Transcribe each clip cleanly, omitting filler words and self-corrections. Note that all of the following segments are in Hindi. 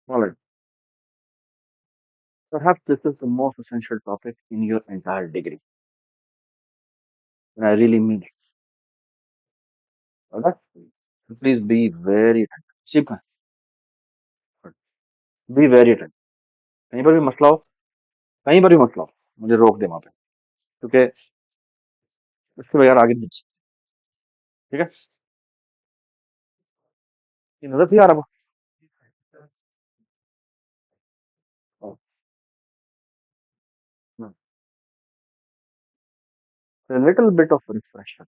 All right. Perhaps this is the most essential topic in your entire degree. And I really mean it. All right. So please be very attentive. Keep be very attentive. कहीं पर भी मसला हो, कहीं पर भी मसला हो, मुझे रोक दे वहां पे, क्योंकि इसके बगैर आगे नहीं चल- ठीक है? ये नजर नहीं आ रहा वो? A little bit of refresher.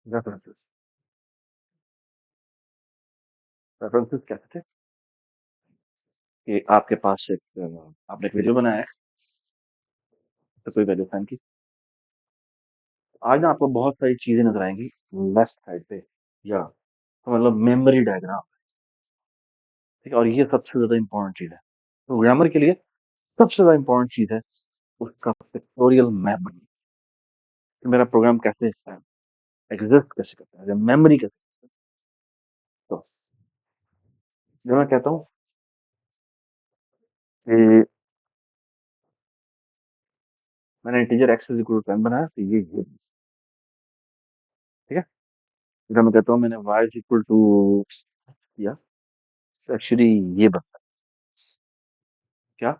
References. References कहते थे कि आपके पास एक आपने एक वीडियो बनाया है तो कोई वैल्यू फाइंड की। आज ना आपको बहुत सारी चीजें नजर आएंगी लेफ्ट साइड पे, या तो मतलब मेमोरी डायग्राम। ठीक है, और ये सबसे ज्यादा इंपॉर्टेंट चीज है प्रोग्रामर के लिए। सबसे ज्यादा इंपॉर्टेंट चीज है उसका पिक्टोरियल मैप बनना, कि मेरा प्रोग्राम कैसे एग्जिस्ट कैसे करता है, मेमोरी कैसे करता है। तो जो मैं कहता हूँ कि मैंने integer X is equal to 10 बनाया, तो ये ठीक है। जब मैं कहता हूँ मैंने वाई इज इक्वल टू किया, तो एक्चुअली ये बनता है क्या,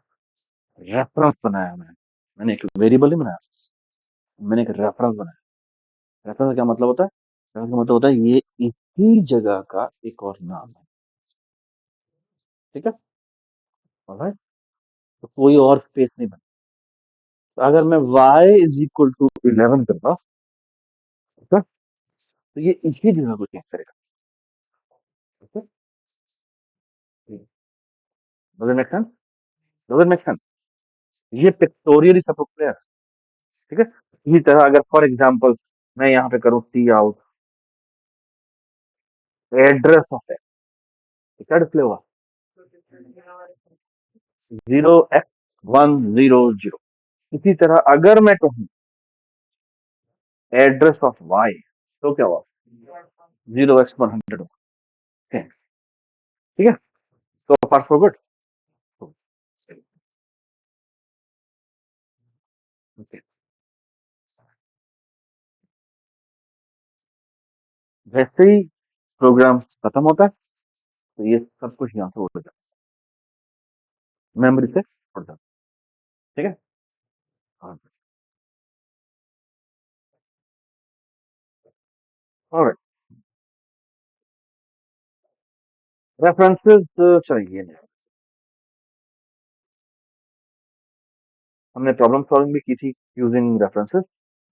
रेफरेंस बनाया मैंने एक वेरिएबल नहीं बनाया, मैंने एक रेफरेंस बनाया। रेफरेंस का क्या मतलब होता है? रेफरेंस का मतलब होता है ये इसी जगह का एक और नाम है। ठीक है, ऑलराइट। तो कोई और स्पेस नहीं बना। तो अगर मैं y इज इक्वल टू 11 करता, ठीक है, तो ये इसी जगह को चेंज करेगा। ठीक है, does it make sense? Does it make sense? ये पिक्टोरियली सबको क्लियर है। ठीक है, इसी तरह अगर फॉर एग्जांपल मैं यहाँ पे करूँ T out address of x, तो क्या डिस्प्ले होगा? 0x100। इसी तरह अगर मैं कहूँ एड्रेस ऑफ वाई, तो क्या होगा? 0x100 होगा। ठीक है, तो फार फॉर गुड। जैसे ही प्रोग्राम खत्म होता है, तो ये सब कुछ यहाँ से उड़ जाता है, मेमोरी से उड़ जाता है। ठीक है, हाँ। ऑलराइट, रेफरेंसेस चाहिए नहीं। हमने प्रॉब्लम सॉल्विंग भी की थी यूजिंग रेफरेंसेस।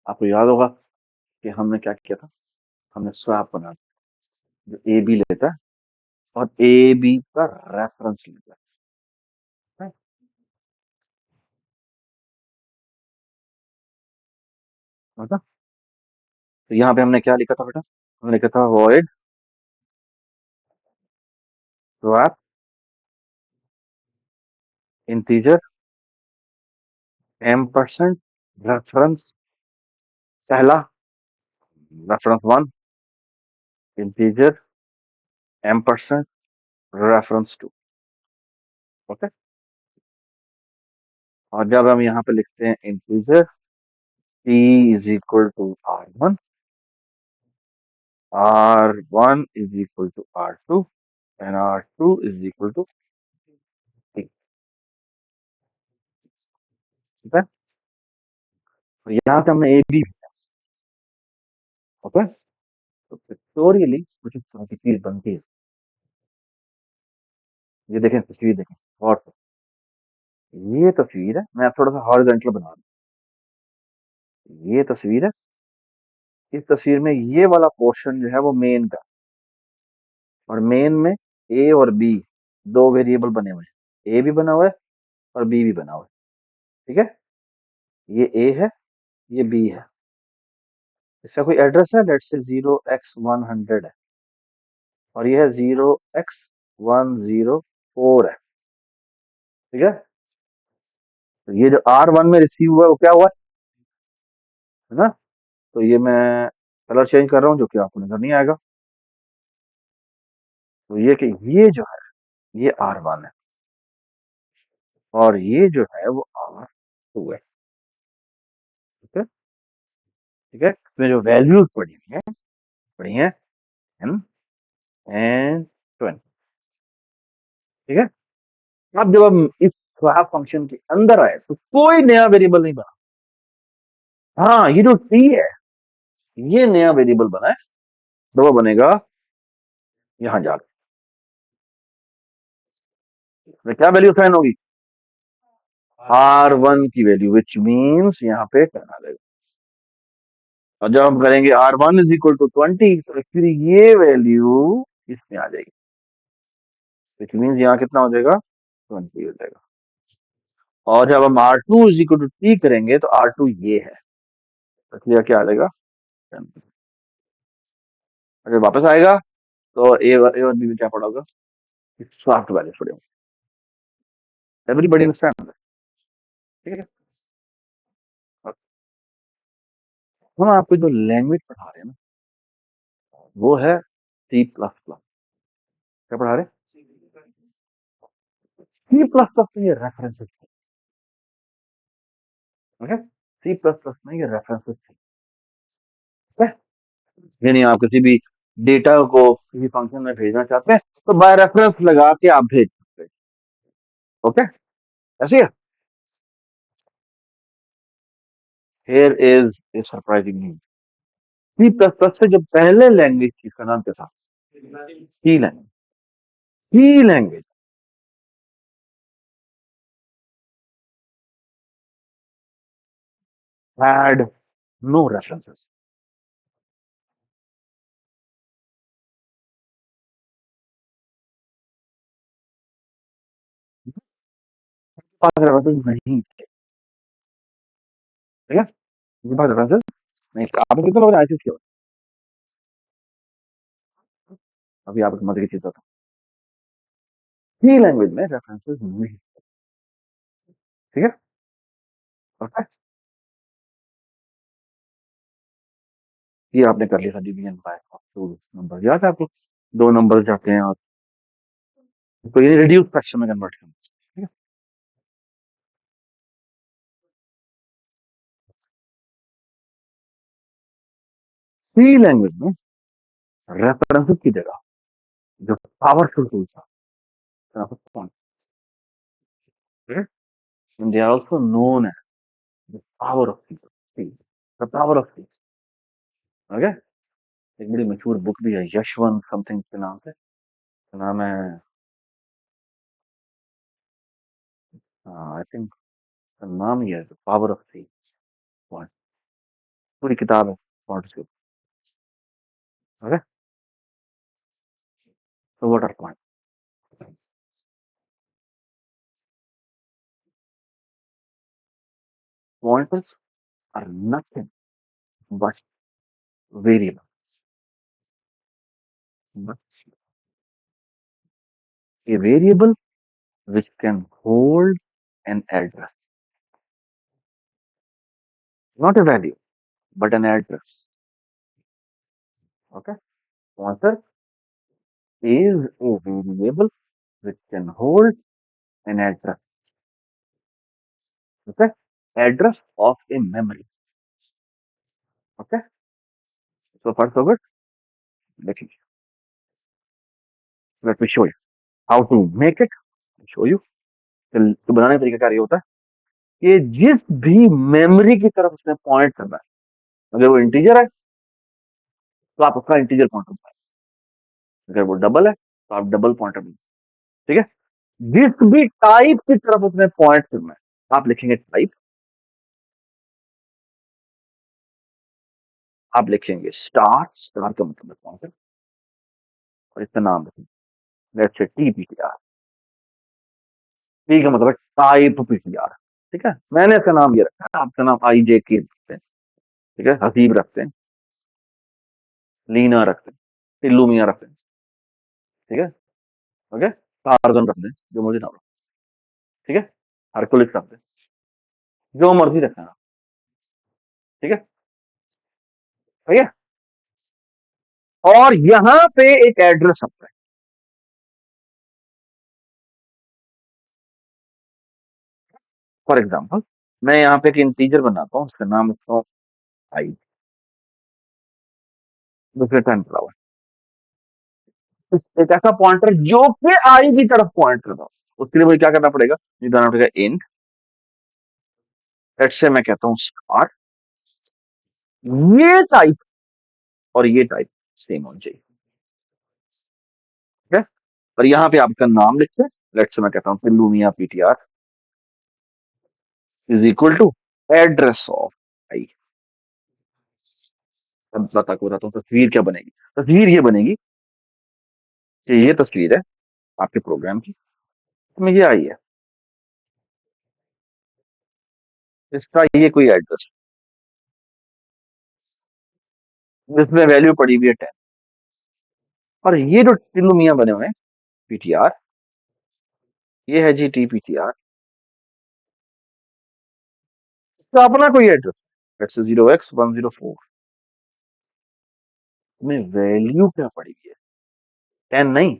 आपको याद होगा कि हमने क्या किया था? हमने स्वैप बना दिया, जो ए बी लेता है और ए बी का रेफरेंस लेता है। मतलब तो यहाँ पे हमने क्या लिखा था बेटा? हमने लिखा था void swap integer m% reference पहला, reference one integer m% reference two. Okay, और जब हम यहाँ पे लिखते हैं integer t is equal to r1, r1 is equal to r2 and r2 is equal to t। ठीक है, तो यहाँ से हमने ए बी। ओके, तो पिक्टोरियली कुछ इस तरह की चीज बनती है। ये देखें तस्वीर, देखें और ये तस्वीर है, मैं थोड़ा सा हॉरिजॉन्टल बना रहा हूँ। ये तस्वीर है, इस तस्वीर में ये वाला पोर्शन जो है वो मेन का, और मेन में ए और बी दो वेरिएबल बने हुए हैं, ए भी बना हुआ है और बी भी बना हुआ है। ठीक है, ये ए है, ये बी है। इसका कोई एड्रेस है, लेट्स से 0x100 है, और ये है 0x104 है। ठीक है, तो ये जो R1 में रिसीव हुआ है वो क्या हुआ है ना? तो ये मैं कलर चेंज कर रहा हूँ जो कि आपको नजर नहीं आएगा। तो ये कि ये जो है ये R1 है और ये जो है वो R2 है। ठीक है, ठीक है, इसमें जो वैल्यूज पड़ी हैं 10 एंड 20। ठीक है, अब जब हम इस स्वैप फंक्शन के अंदर आए तो कोई नया वेरिएबल नहीं बना। हाँ, ये जो टी है ये नया वेरिएबल बना है, तो वो बनेगा यहां जाकर। तो क्या वैल्यू साइन होगी? R1 की वैल्यू, विच मीन्स यहाँ पे 10 आ जाएगा। और जब हम करेंगे R1 इज इक्वल टू 20 तो फिर ये वैल्यू इसमें आ जाएगी, विच मीन्स यहाँ कितना हो जाएगा? 20 हो जाएगा। और जब हम R2 is equal to T करेंगे तो R2 ये है, तो यह क्या आ जाएगा? 10। अगर वापस आएगा तो ए और बी में क्या पड़ा होगा? सॉफ्ट वैल्यूज पड़े होंगे। Everybody understand? ठीक है, और हम आपको जो लैंग्वेज पढ़ा रहे हैं ना वो है C++। क्या पढ़ा रहे हैं? C++ में ये रेफरेंसेस थे। ओके, C++ में ये रेफरेंसेस थे। ठीक है, यानी आप किसी भी डेटा को किसी फंक्शन में भेजना चाहते हैं तो बाय रेफरेंस लगा के आप भेज सकते हैं। ओके, ऐसे ही है। Here is a surprising news. C++ से जो पहले लैंग्वेज थी उसका नाम क्या था? C language. C language had no references. Pass references नहीं थे। ठीक है, उनके पास रेफरेंसेस नहीं थे। आपने कितने लोगों ने आईसीएस किया? अभी आप मजे की चीज बताओ, सी लैंग्वेज में रेफरेंसेस नहीं। ठीक है, ओके, ये आपने कर लिया था डिवीजन बाय टू नंबर, याद है आपको? दो नंबर जाते हैं और तो ये रिड्यूस फ्रैक्शन में कन्वर्ट करना। ठीक है, सी लैंग्वेज में रेफरेंसेस की जगह जो पावरफुल टूल था point, they are also known as the power of C, the power of C. Okay, एक बड़ी मशहूर बुक भी है यशवंत समथिंग के नाम से, नाम है आई थिंक, नाम ही है the power of C point. पूरी किताब है पॉइंट से। Okay, so what are point? Pointers are nothing but variable, but a variable which can hold an address, not a value, but an address. Okay, pointer is a variable which can hold an address. Okay, address of a memory. Okay, so far so good. Let me let me show you how to make it. Show you। तो बनाने का तरीका क्या ये होता है कि जिस भी मेमोरी की तरफ उसने पॉइंट करना है, अगर वो इंटीजर है तो आप उसका इंटीजर पॉइंटर बनाएं, अगर वो डबल है तो आप डबल पॉइंटर बनाएं। ठीक है, जिस भी टाइप की तरफ उसने पॉइंट करना है आप लिखेंगे टाइप, आप लिखेंगे स्टार, स्टार का मतलब है पॉइंटर, और इसका नाम रखेंगे लेट्स से टीपीटीआर। टी का मतलब है टाइप पीटीआर। ठीक है, मैंने इसका नाम ये रखा है, आपका नाम आई जे के रखते हैं। ठीक है, हसीब रखते हैं, लीना रखते हैं, टिल्लू मियाँ रखते हैं। ठीक है, ओके, टार्जन रखते हैं, जो मुझे नाम रखते हैं। ठीक है, हरकुलिस रखते हैं, जो मर्जी रखना है। ठीक है, सही है। और यहां पे एक एड्रेस आता है। फॉर एग्जाम्पल मैं यहां पे एक इंटीजर बनाता हूं, उसका नाम रखता हूं आई, दूसरे टाइम पड़ा हुआ है। एक ऐसा पॉइंटर जो कि आई की तरफ पॉइंट करता हो, उसके लिए मुझे क्या करना पड़ेगा, ये करना पड़ेगा इंट, से मैं कहता हूं स्टार, ये टाइप और ये टाइप सेम होना चाहिए। ठीक है, और यहाँ पे आपका नाम लिखते हैं, लेट्स से मैं कहता हूँ पिल्लू मियाँ PTR is equal to address of i. अब बताता हूँ तस्वीर क्या बनेगी। तस्वीर ये बनेगी कि ये तस्वीर है आपके प्रोग्राम की, इसमें ये आई है, इसका ये कोई एड्रेस, जिसमें वैल्यू पड़ी हुई है 10, और ये जो पिल्लू मियाँ बने हुए हैं पीटीआर, ये है जी टी पीटीआर, इसका अपना कोई एड्रेस, लेट्स से 0x104 में वैल्यू क्या पड़ी हुई है, 10 नहीं,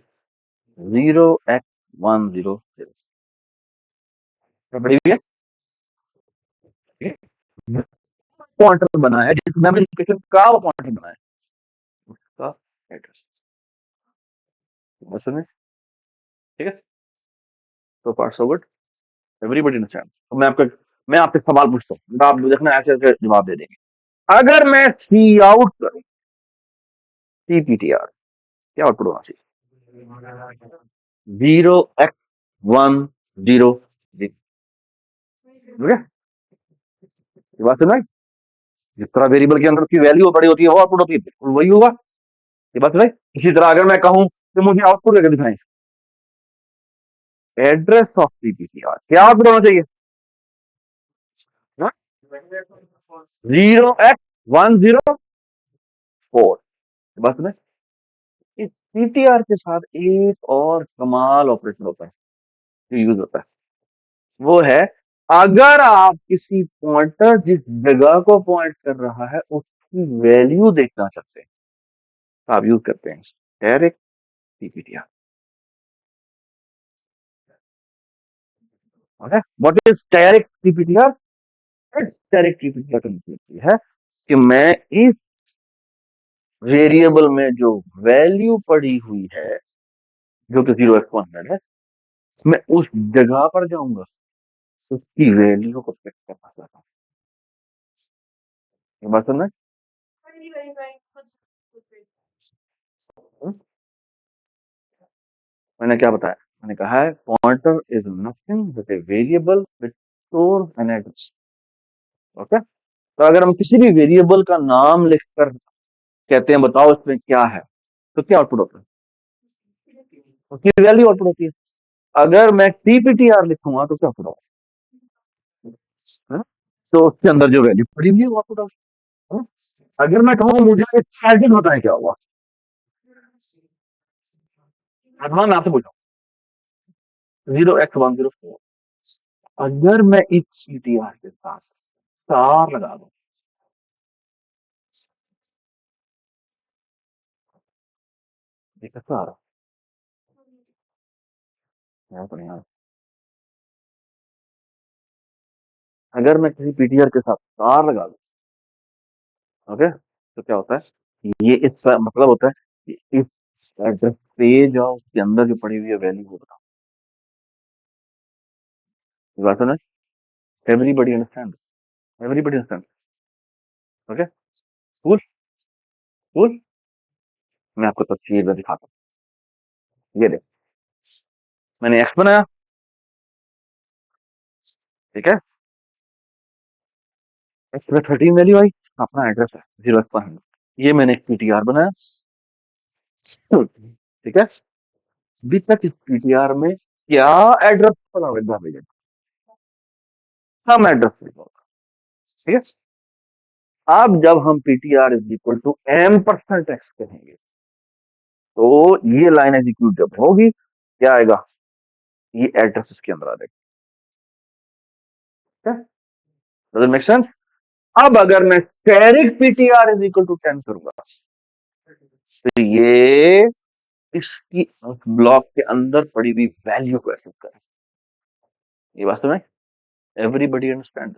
0x100 क्या पड़ी हुई है, पॉइंटर बना है, जिस मेमोरी लोकेशन का वो पॉइंटर बना है, उसका एड्रेस। बस सुने, ठीक है, तो part so good, everybody understand. तो मैं आपसे सवाल पूछता हूँ, तो आप देखना ऐसे ऐसे जवाब दे देंगे। अगर मैं सी आउट करूं सीपीटीआर, क्या आउटपुट होना चाहिए, 0x10, ठीक है, ये बात सुना, जिस तरह वेरिएबल के अंदर उसकी वैल्यू बड़ी होती है वो आउटपुट होती है, बिल्कुल वही होगा, ये बात सुनाई। इसी तरह अगर मैं कहूं कि मुझे आउटपुट करके दिखाएं, एड्रेस ऑफ सीपीटीआर, क्या आउटपुट होना चाहिए, 0x104। बस में इस सीटीआर के साथ एक और कमाल ऑपरेशन होता है जो यूज होता है, वो है अगर आप किसी पॉइंटर जिस जगह को पॉइंट कर रहा है उसकी वैल्यू देखना चाहते हैं, तो आप यूज करते हैं static CPTR. Okay, what is static CPTR, static CPTR का मतलब ये है कि मैं इस वेरिएबल में जो वैल्यू पड़ी हुई है, जो कि 0x100 है, मैं उस जगह पर जाऊंगा, उसकी वैल्यू को पिक करना चाहता हूँ। ये बात सुन रहे हैं? मैंने क्या बताया, मैंने कहा है pointer is nothing but a variable which store an address. Okay, तो अगर हम किसी भी वेरिएबल का नाम लिखकर कहते हैं बताओ इसमें क्या है, तो क्या आउटपुट होता है, उसकी वैल्यू आउटपुट होती है। अगर मैं टीपीटीआर लिखूंगा तो क्या आउटपुट होगा, है? तो उसके अंदर जो वैल्यू पड़ी हुई है वो आउटपुट होगा। अगर मैं कहूँ मुझे एक स्टैटिक बताएं क्या हुआ, अथवा मैं आपसे पूछूं 0x104, अगर मैं इस सीटीआर के साथ स्टार लगा दूं, ये कैसा आ रहा है यहाँ पर, यहाँ अगर मैं किसी पीटीआर के साथ स्टार लगा दूं, ओके, तो क्या होता है, ये इसका मतलब होता है कि इस एड्रेस पे जाओ, उसके अंदर जो पड़ी हुई है वैल्यू वो बताओ। ये बात है ना, everybody understand, everybody understand. Okay, cool, cool, मैं आपको तस्वीर में दिखाता हूँ, ये देख, मैंने एक्स बनाया, ठीक है, एक्स में 13 वैल्यू आई, अपना एड्रेस है 0x100, ये मैंने एक पीटीआर बनाया, ठीक है, अभी तक इस पीटीआर में क्या एड्रेस पड़ा हुआ है, भेजा हम एड्रेस लिखा होगा, ठीक है। अब जब हम PTR is equal to m% x कहेंगे, तो ये लाइन एग्जीक्यूट जब होगी क्या आएगा, ये एड्रेस इसके अंदर आ जाएगा, डजंट मेक सेंस। अब अगर मैं static PTR is equal to 10 करूंगा, तो ये इसकी ब्लॉक के अंदर पड़ी हुई वैल्यू को एक्सेस करें। ये वास्तव में एवरीबडी अंडरस्टैंड,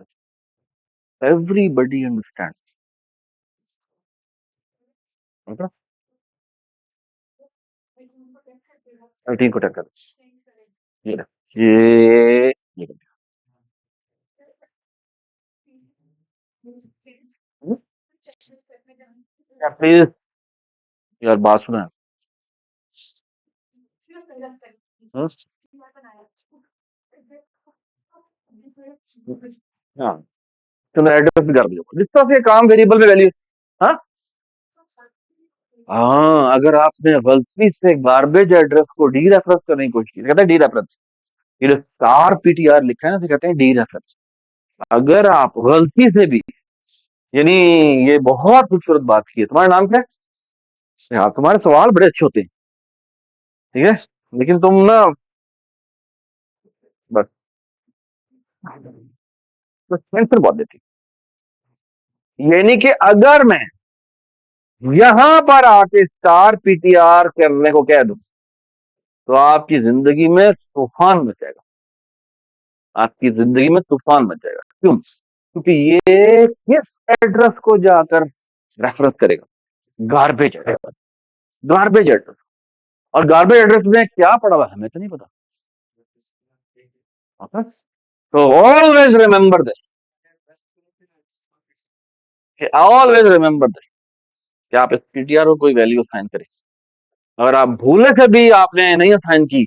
एवरीबडी अंडरस्टैंड। 13 को टक्कर, ये ले, ये प्लीज यार बात सुना। हम्म? हाँ, तो मैं एड्रेस भी कर दिया जिस तरह से काम वेरिएबल में वैल्यू। हाँ, हाँ, अगर आपने गलती से गार्बेज एड्रेस को डी रेफरेंस करने की कोशिश की, कहते हैं डी रेफरेंस, ये जो स्टार पीटीआर लिखा है ना, तो कहते हैं डी रेफरेंस। अगर आप गलती से भी, यानी ये बहुत खूबसूरत बात की है। तुम्हारा नाम क्या है यार? तुम्हारे सवाल बड़े अच्छे होते हैं, ठीक है, लेकिन तुम ना बस बस आंसर बहुत देती। यानी कि अगर मैं यहां पर आके स्टार पीटीआर करने को कह दूं तो आपकी जिंदगी में तूफान मच जाएगा, आपकी जिंदगी में तूफान मच जाएगा। क्यों? क्योंकि ये किस एड्रेस को जाकर रेफरेंस करेगा? Garbage address, garbage address. और गार्बेज एड्रेस में क्या पड़ा हुआ है हमें तो नहीं पता। Okay? तो always remember this, always remember this कि आप इस पीटीआर को कोई वैल्यू असाइन करें। अगर आप भूले से भी आपने नहीं असाइन की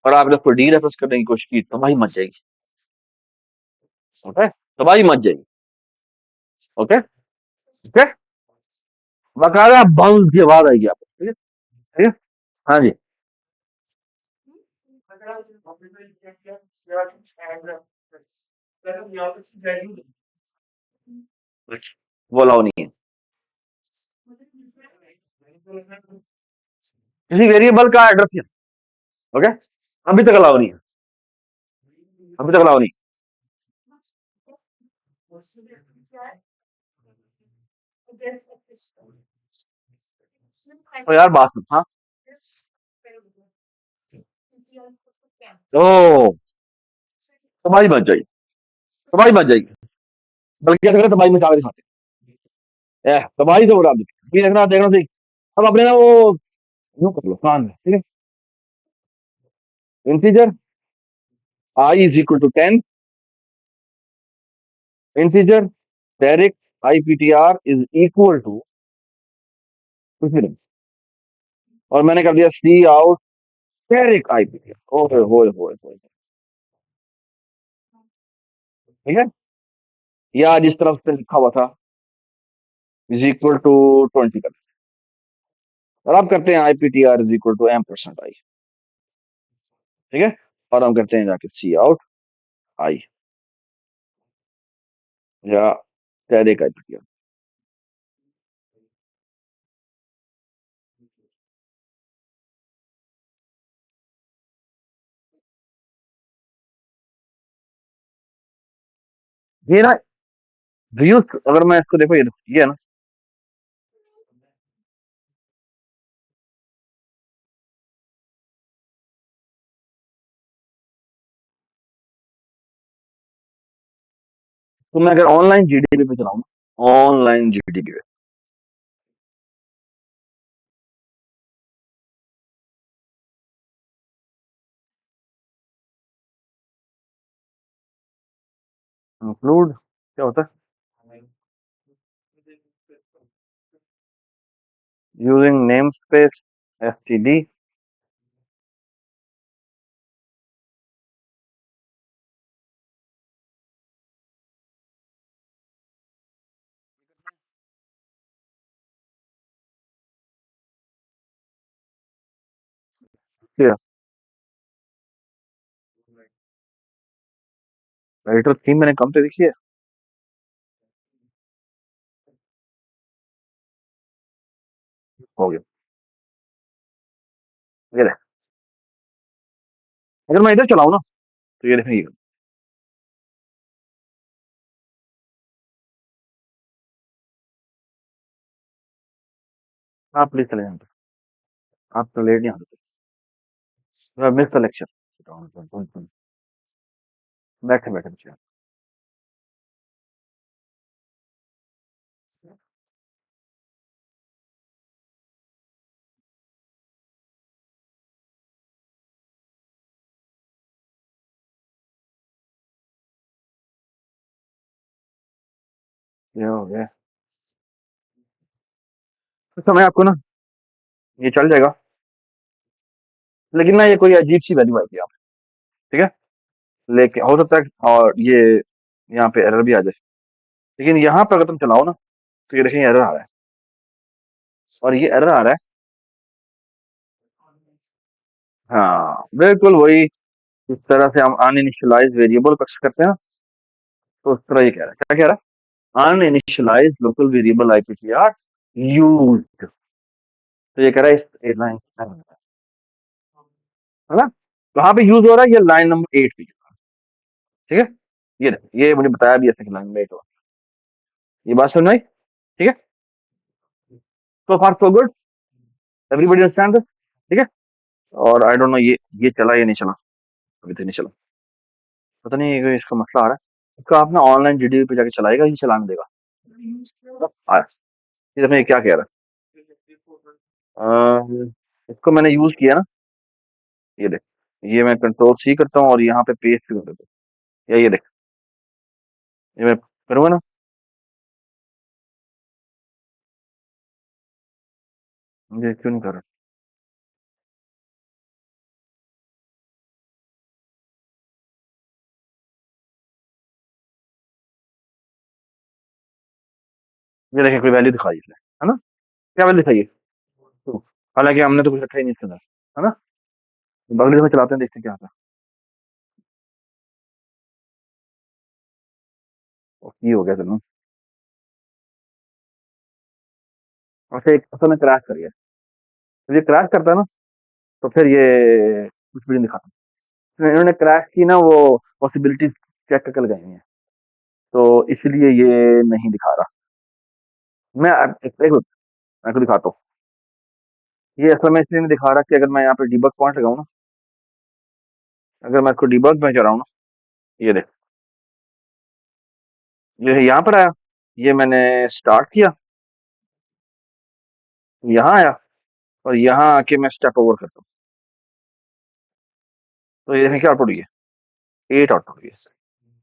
और आपने उसको डी रेफरेंस करने की कोशिश की, तबाही मच जाएगी। ओके, तबाही मच जाएगी। ओके, ओके, बकायदा बाउंस की आवाज आएगी आपको, ठीक है, ठीक है। हाँ जी, वो अलाउ नहीं है। किसी वेरिएबल का एड्रेस है। ओके, अभी तक अलाउ नहीं है, अभी तक अलाउ नहीं। तो यार बात सुन, हाँ। ओ, तबाही मच जाएगी, तबाही मच जाएगी, बल्कि अगर तबाही मचा के दिखाते हैं, तबाही से उड़ा देते। अभी देखना, देखना सही। अब अपने ना वो यूं कर लो कान में, ठीक है। Integer I is equal to 10, integer direct IPTR is equal to कुछ भी नहीं, और मैंने कर दिया सी आउट डायरेक्ट आईपीटीआर। ओए होए होए होए, ठीक है। या जिस तरफ से लिखा हुआ था इज इक्वल टू 20 कर, और अब करते हैं आईपीटीआर इज इक्वल टू m%i, ठीक है। और हम करते हैं जाके सी आउट आई, या डायरेक्ट आईपीटीआर। ये ना व्यूज, अगर मैं इसको देखो, ये है ना, तो मैं अगर ऑनलाइन जीडीपी पे चलाऊं, ऑनलाइन जीडीपी पे, इंक्लूड क्या होता है? Using name space STD. Editor theme मैंने कम पे देखी है। हो गया, ये ले। अगर मैं इधर चलाऊं ना, तो ये देखेंगे। आप प्लीज चले जाएं। आप तो लेट नहीं आते, मिस द लेक्चर। बैठे बैठे बच्चे। ये हो गया। तो समय आपको ना, ये चल जाएगा, लेकिन ना ये कोई अजीब सी वैल्यू आएगी आप, ठीक है। लेकिन हो सकता है और ये यहाँ पे एरर भी आ जाए, लेकिन यहाँ पे अगर तुम चलाओ ना, तो ये देखें एरर आ रहा है, और ये एरर आ रहा है। हाँ बिल्कुल वही, इस तरह से हम अनइनिशियलाइज वेरिएबल का करते हैं ना, तो उस तरह ये कह रहा है, क्या कह रहा है, अनइनिशियलाइज लोकल वेरिएबल आईपीसीआर यूज्ड। तो ये कह रहा है इस लाइन, है ना, कहाँ पे यूज हो रहा है, ये लाइन नंबर 8 पे, ठीक है। ये मुझे बताया भी ऐसे कि लाइन नंबर 8 हो, ये बात समझ में आई, ठीक है। So far so good, everybody understand this, ठीक है। और आई डोंट नो ये चला या नहीं चला, अभी तक नहीं चला, पता नहीं ये इसका मसला आ रहा है। इसका आप ना ऑनलाइन जीडीबी पे जाके चलाएगा, ये चलाने देगा। आया, ये देखो ये क्या कह रहा है, इसको मैंने यूज किया ना, ये देख, ये मैं कंट्रोल सी करता हूँ और यहाँ पे पेस्ट कर देता हूँ, या ये देख, ये मैं करूँगा ना, ये क्यों नहीं कर रहा, ये देखें कोई वैल्यू दिखाई इसने, है ना, क्या वैल्यू दिखाई है, तो हालांकि हमने तो कुछ रखा ही नहीं इसके अंदर, है ना। अगले दफा चलाते हैं, देखते हैं क्या होता है। ये हो गया चलो, ऐसे एक असल में क्रैश कर गया, तो ये क्रैश करता है ना, तो फिर ये कुछ भी नहीं दिखाता। तो इन्होंने क्रैश की ना वो पॉसिबिलिटीज चेक करके लगाई हुई हैं, तो इसलिए ये नहीं दिखा रहा। एक मिनट, मैं आपको दिखाता हूँ, ये असल में इसलिए नहीं दिखा रहा कि अगर मैं यहाँ पे डिबग पॉइंट लगाऊं ना, अगर मैं इसको डिबग में चलाऊं ना, ये देख, ये यहाँ पर आया, ये मैंने स्टार्ट किया, यहाँ आया, और यहाँ आके मैं स्टेप ओवर करता हूँ, तो ये देखें क्या आउटपुट हुई है, 8 आउटपुट हुई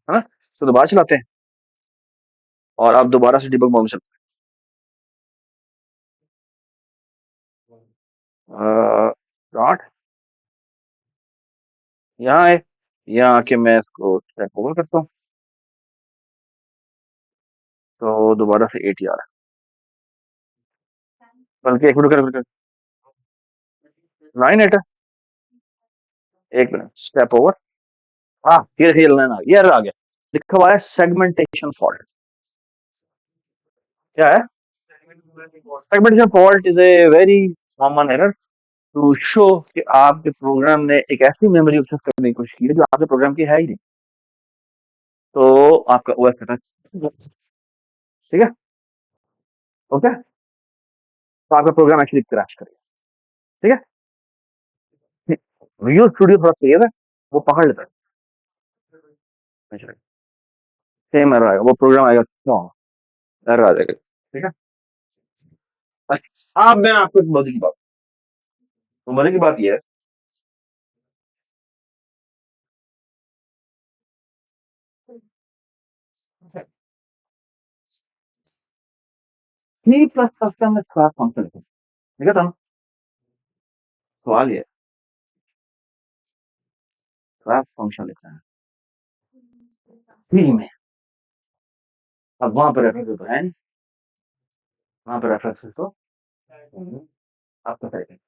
है ना। तो दोबारा चलाते हैं, और अब दोबारा से डिबग मोड में चलते हैं, स्टार्ट, यहाँ आए, यहाँ आके मैं इसको स्टेप ओवर करता हूँ, तो दोबारा से 8 ही आ रहा है, बल्कि एक मिनट कर, 9 8 है, एक मिनट, स्टेप ओवर, हाँ ये देखिए लाइन आ गई, ये error आ गया, लिखा हुआ है सेगमेंटेशन फॉल्ट। क्या है, segmentation fault is a very common error to show कि आपके प्रोग्राम ने एक ऐसी मेमोरी एक्सेस करने की कोशिश की है जो आपके प्रोग्राम की है ही नहीं, तो आपका ओएस कहता है, ठीक है, ओके, तो आपका प्रोग्राम एक्चुअली क्रैश करेगा, ठीक है। विजुअल स्टूडियो थोड़ा तेज है, वो पकड़ लेता है, सेम एरर आएगा, वो प्रोग्राम आएगा क्यों, एरर आ जाएगा, ठीक है। अच्छा अब मैं आपको एक मजे की बात, तो मजे की बात ये है, सी प्लस प्लस का हमने क्लास फंक्शन लिखा, ठीक है, था ना, सवाल ये, क्लास फंक्शन लिखा है सी में, अब वहां पर रेफरेंस तो है नहीं, वहां पर रेफरेंस तो आपका सही है,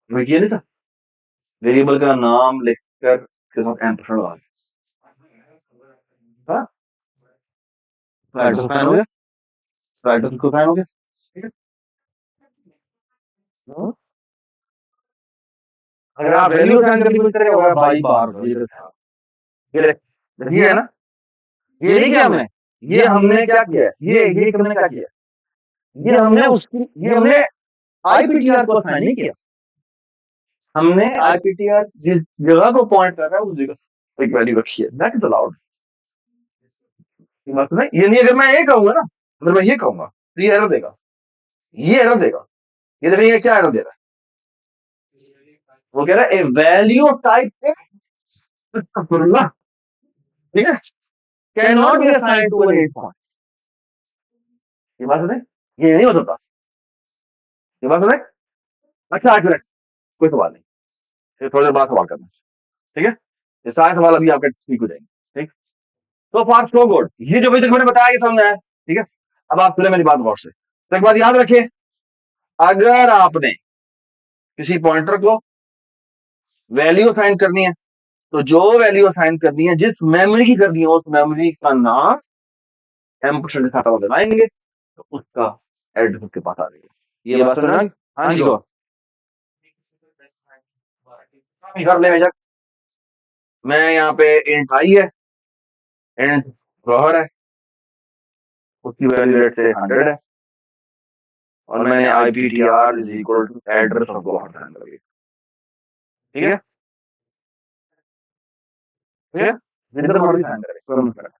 ये नहीं था, वेरिएबल का नाम लिखकर के साथ एम्परसेंड लगा, हाँ, फ्लैट तो फैन हो गया, फ्लैट तो फैन हो गया, ठीक है। हाँ? अगर आप वैल्यू असाइन करके कुछ करेगा होगा भाई बार हो, ये है ना, ये नहीं किया हमने, ये हमने क्या किया है, ये हमने क्या किया है? ये हमने आईपीटीआर को असाइन नहीं किया, हमने आईपीटीआर जिस जगह को पॉइंट कर रहा है उस जगह एक वैल्यू रखी है, दैट इज अलाउड। मतलब ये नहीं, अगर मैं ये कहूंगा ना, अगर मैं ये कहूंगा तो ये एरर देगा, ये एरर देगा। ये देखिए ये क्या एरर दे रहा है, वो कह रहा है ए वैल्यू टाइप, ठीक है, can not be assigned to an point. ये बात सुने, ये नहीं हो सकता, ये बात सुने। अच्छा एक मिनट, कोई सवाल नहीं, फिर थोड़ी देर बाद सवाल करना, ठीक है, ये सारे सवाल अभी आपके ठीक हो जाएंगे, ठीक। तो फॉर स्लो कोड ये जो भी तक मैंने बताया ये समझ आया, ठीक है। अब आप सुने मेरी बात गौर से, तो एक बात याद रखिए, अगर आपने किसी पॉइंटर को वैल्यू असाइन करनी है, तो जो वैल्यू असाइन करनी है जिस मेमोरी की करनी है उस मेमोरी का नाम एम्परसेंड के साथ लगाएंगे, तो उसका एड्रेस उसके पास आ जाएगी। ये बात समझ में? हाँ जी, कर ले बेशक। मैं यहाँ पे इंट आई है, इंट गौहर है, उसकी वैल्यू रेट से 100 है, और मैंने IPTR is equal to address of गौहर साइन कर दिया, ठीक है, ठीक है, जिधर मर्जी साइन करें, कोई मसला नहीं।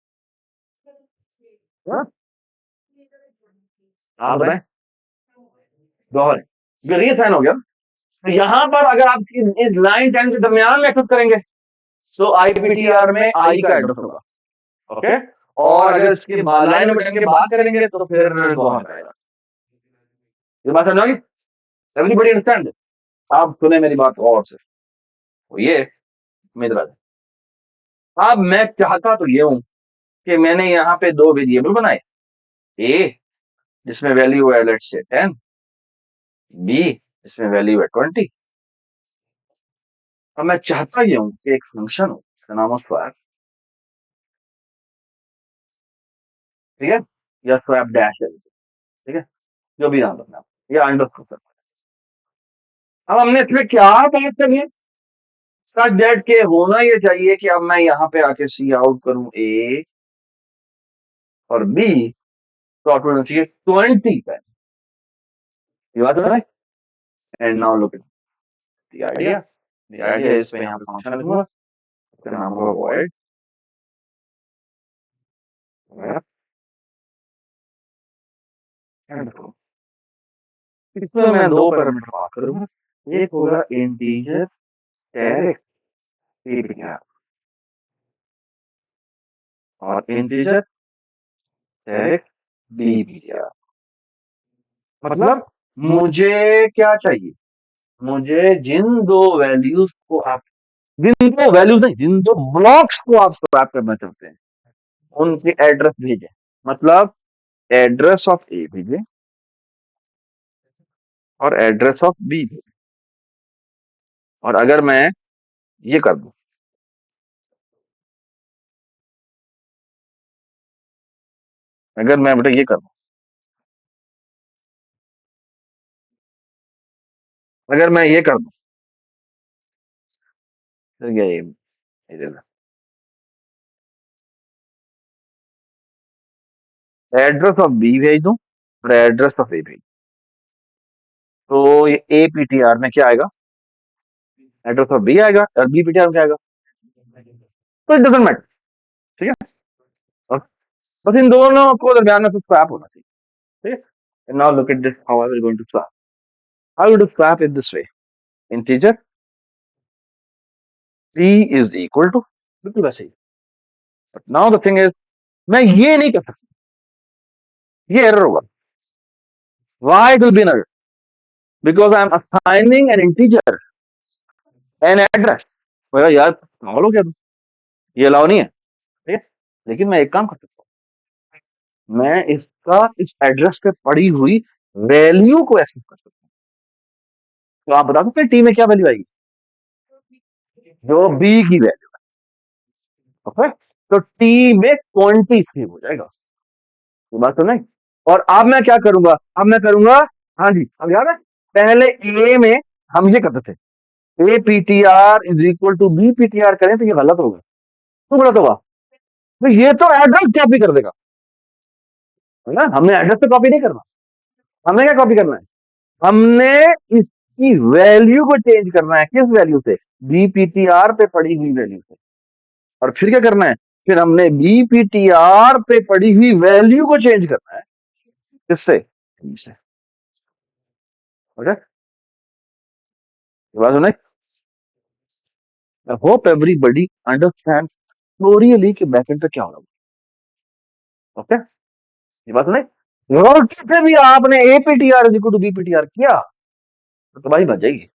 हाँ? आप बताएं, गौहर है, अगर ये साइन हो गया, तो यहाँ पर अगर आप इस लाइन 10 के दरमियान में एक्सेस करेंगे तो IPTR में आई का एड्रेस होगा, ओके, और अगर इसके लाइन नंबर 10 के बाद करेंगे तो फिर गौहर आएगा। ये बात समझ आ गई? Everybody understand? आप सुने मेरी बात और से, तो ये मेरा, अब मैं चाहता तो ये हूं कि मैंने यहाँ पे दो वेरिएबल बनाए, ए जिसमें वैल्यू है लेट्स से 10, बी जिसमें वैल्यू है 20। अब मैं चाहता ये हूं कि एक फंक्शन हो जिसका नाम है स्वैप, ठीक है, या स्वैप डैश है, ठीक है, जो भी नाम रखना है, या अंडरस्कोर। अब हमने इसमें क्या बात करनी है, सच दैट के होना ये चाहिए कि अब मैं यहाँ पे आके सी आउट करूं ए और बी, तो आउटपुट होना चाहिए 20 पे। ये बात है, and now look at the idea, the idea इस पे यहाँ पे फंक्शन लिखूंगा, उसका नाम होगा void wrap, इसमें मैं दो पैरामीटर पास करूंगा, एक होगा इंटीजर कैरेक्टर और इंटीजर कैरेक्टर बीपीटीआर। मतलब मुझे क्या चाहिए, मुझे जिन दो वैल्यूज को आप, जिन दो वैल्यूज नहीं, जिन दो ब्लॉक्स को आप स्वैप करना चाहते हैं उनके एड्रेस भेजें, मतलब एड्रेस ऑफ ए भेजें और एड्रेस ऑफ बी भेजें। और अगर मैं ये कर दूं, अगर मैं बेटा ये कर दूं, अगर मैं ये कर दूं, तो ये एड्रेस ऑफ बी भेज दूं और एड्रेस ऑफ ए भेज, तो ये APTR में क्या आएगा, एड्रेस ऑफ बी आएगा, और BPTR में क्या आएगा, तो इट डजंट मैटर, ठीक है। और बस इन दोनों को दरमियान में कुछ स्वैप होना चाहिए, ठीक है। Now look at this, how I will going to swap, I will swap it this way, integer p is equal to, बिल्कुल वैसे ही। But now the thing is, मैं ये नहीं कर सकता, ये एरर होगा। Why it will be an error, because I am assigning an integer an address. यार पागल हो क्या तुम, ये अलाउ नहीं है, ठीक है। लेकिन मैं एक काम कर सकता हूँ, मैं इसका इस एड्रेस पे पड़ी हुई वैल्यू को एक्सेस कर सकता हूँ। तो आप बता सकते हैं टी में क्या वैल्यू आएगी, जो बी की वैल्यू, ओके, तो टी में 20 सेव हो जाएगा। ये बात तो नहीं। और अब मैं क्या करूंगा, अब मैं करूंगा, हाँ जी अब याद है, पहले ए में हम ये करते थे APTR is equal to BPTR करें तो ये गलत होगा, क्यों गलत होगा, तो ये तो एड्रेस कॉपी कर देगा, है ना, हमने एड्रेस तो कॉपी नहीं करना, हमने क्या कॉपी करना है? हमने इसकी वैल्यू को चेंज करना है। किस वैल्यू से? बीपीटीआर पे पड़ी हुई वैल्यू से। और फिर क्या करना है? फिर हमने बीपीटीआर पे पड़ी हुई वैल्यू को चेंज करना है। किससे? इनसे। ओके, बात सुने। आई होप एवरीबडी अंडरस्टैंड थोड़ी कि बैकएंड पे क्या हो रहा है। ओके, ये बात सुने। रोट से भी आपने एपीटीआर इज इक्वल टू बीपीटीआर किया तो तबाही बच जाएगी।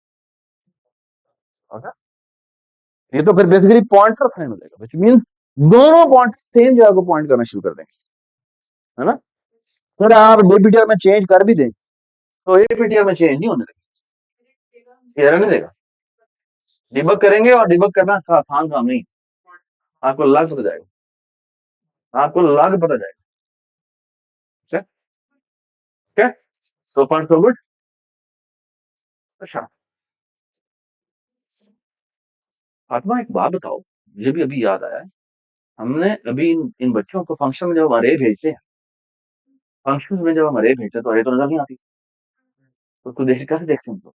ओके, ये तो फिर बेसिकली पॉइंटर साइन हो जाएगा, विच मींस दोनों पॉइंट सेम जगह को पॉइंट करना शुरू कर देंगे, है ना। फिर आप बीपीटीआर में चेंज कर भी दें तो एपीटीआर में चेंज नहीं होने देगा, एरर नहीं देगा। डिबग करेंगे, और डिबग करना आसान काम नहीं, आपको लग पता जाएगा, आपको लग पता जाएगा। ठीक है, सो फar सो गुड। अच्छा, फातिमा एक बात बताओ, मुझे भी अभी याद आया है। हमने अभी इन बच्चों को फंक्शन में जब हम अरे भेजते हैं, फंक्शन में जब हम अरे भेजते हैं तो अरे तो नजर नहीं आती, तो उसको देख कैसे देखते हैं? तो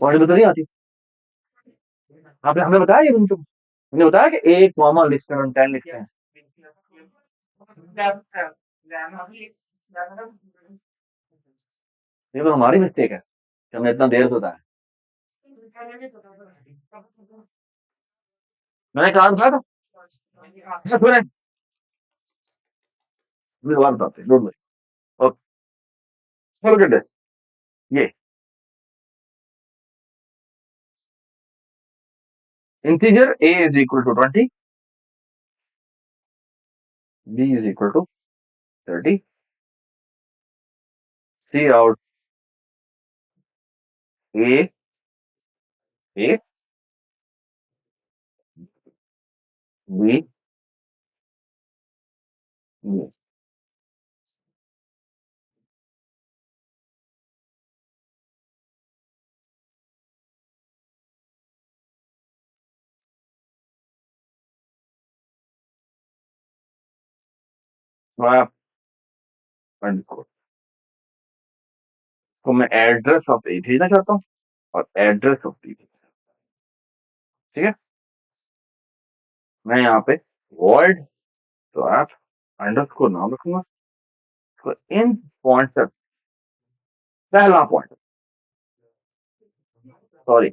पॉइंट तो नहीं आती। आपने हमें बताया ये तुमको, मैंने बताया कि एक कॉमा लिखते हैं, 10 लिखते हैं। ये तो हमारी मिस्टेक है कि हमने इतना देर से बताया। मैंने कहा था। अच्छा, सुने, मुझे बात बताते हैं, डोंट वरी। ओके, चलो get this। ये integer a is equal to 20, b is equal to 30, c out a, a, b, b। तो आप तो मैं एड्रेस ऑफ ए भेजना चाहता हूँ और एड्रेस ऑफ बी भेजना, ठीक है। मैं यहाँ पे वॉइड तो आप अंडरस्कोर नाम रखूंगा। तो इन पॉइंट से पहला पॉइंट, सॉरी,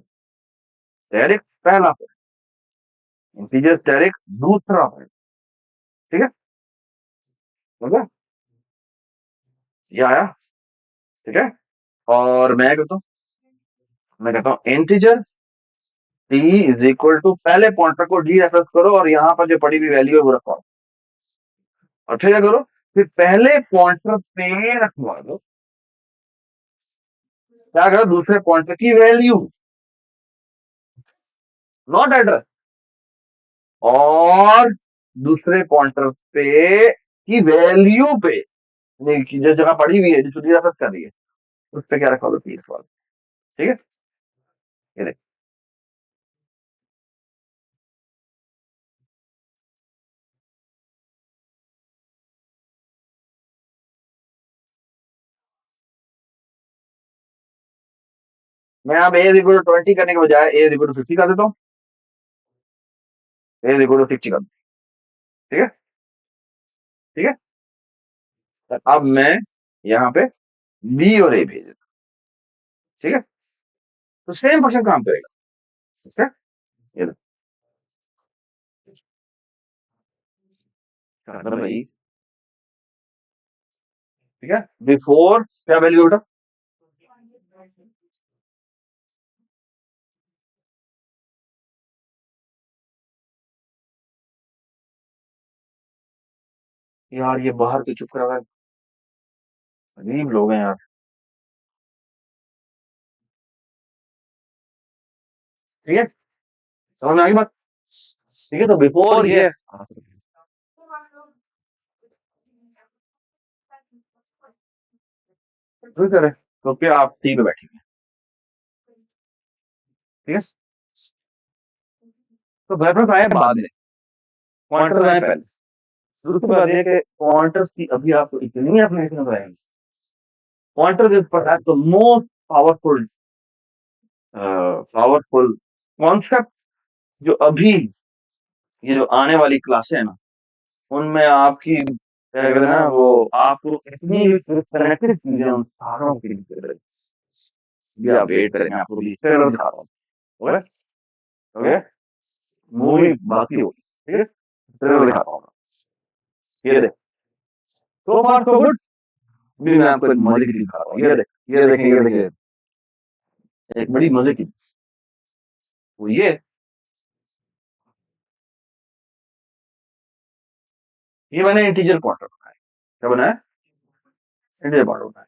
डायरेक्ट पहला पॉइंट, इंटीजर डायरेक्ट दूसरा पॉइंट, ठीक है। समझा? ये आया, ठीक है। और मैं कहता हूँ integer T is equal to, पहले पॉइंटर को डी रेफरेंस करो और यहाँ पर जो पड़ी हुई वैल्यू है वो रखवाओ। और फिर क्या करो, फिर पहले पॉइंटर पे रखवा दो, क्या करो, दूसरे पॉइंटर की वैल्यू, नॉट एड्रेस। और दूसरे पॉइंटर पे की वैल्यू पे, जो जगह पड़ी हुई है जो डी रेफरेंस कर रही है, उस पे क्या रखवा दो, टी रखवा दो, ठीक है। ये देख, मैं यहाँ पे ए इज इक्वल टू 20 करने के बजाय ए इज इक्वल टू 50 कर देता हूँ, ए इज इक्वल टू 60 कर दूँ, ठीक है, ठीक है। तो अब मैं यहाँ पे बी और ए भेज देता हूँ, ठीक है। तो सेम फंक्शन काम करेगा, ठीक है। ये लो, कर भाई, ठीक है। बिफोर क्या वैल्यू उठा? यार ये बाहर के चुप करा, अजीब लोग हैं यार, ठीक है। समझ में आ गई बात? ठीक है, तो बिफोर ये शुरू करें, तो क्या आप टी पे बैठेंगे, ठीक है। तो रेफरेंस आए बाद में, पॉइंटर आए पहले, दूसरी बात यह कि पॉइंटर्स की अभी आपको इतनी एप्लीकेशन रहेंगी। Pointer is perhaps the most powerful concept जो अभी ये जो आने वाली क्लासें है ना, उनमें आपकी क्या कहते हैं ना, वो आपको इतनी कनेक्टेड चीजें उन सारों के लिए भी आप वेट करें, मैं आपको ट्रेलर दिखा रहा हूँ। ओके ओके, मूवी बाकी होगी, ठीक है, ट्रेलर दिखाता हूँ। ये देख, सो फार सो गुड। भी मैं आपको एक मजे की चीज दिखा रहा हूँ। ये देखें, ये देखिए, एक बड़ी मजे की, वो ये मैंने इंटीजर पॉइंटर बनाया। क्या बनाया? इंटीजर पॉइंटर बनाया,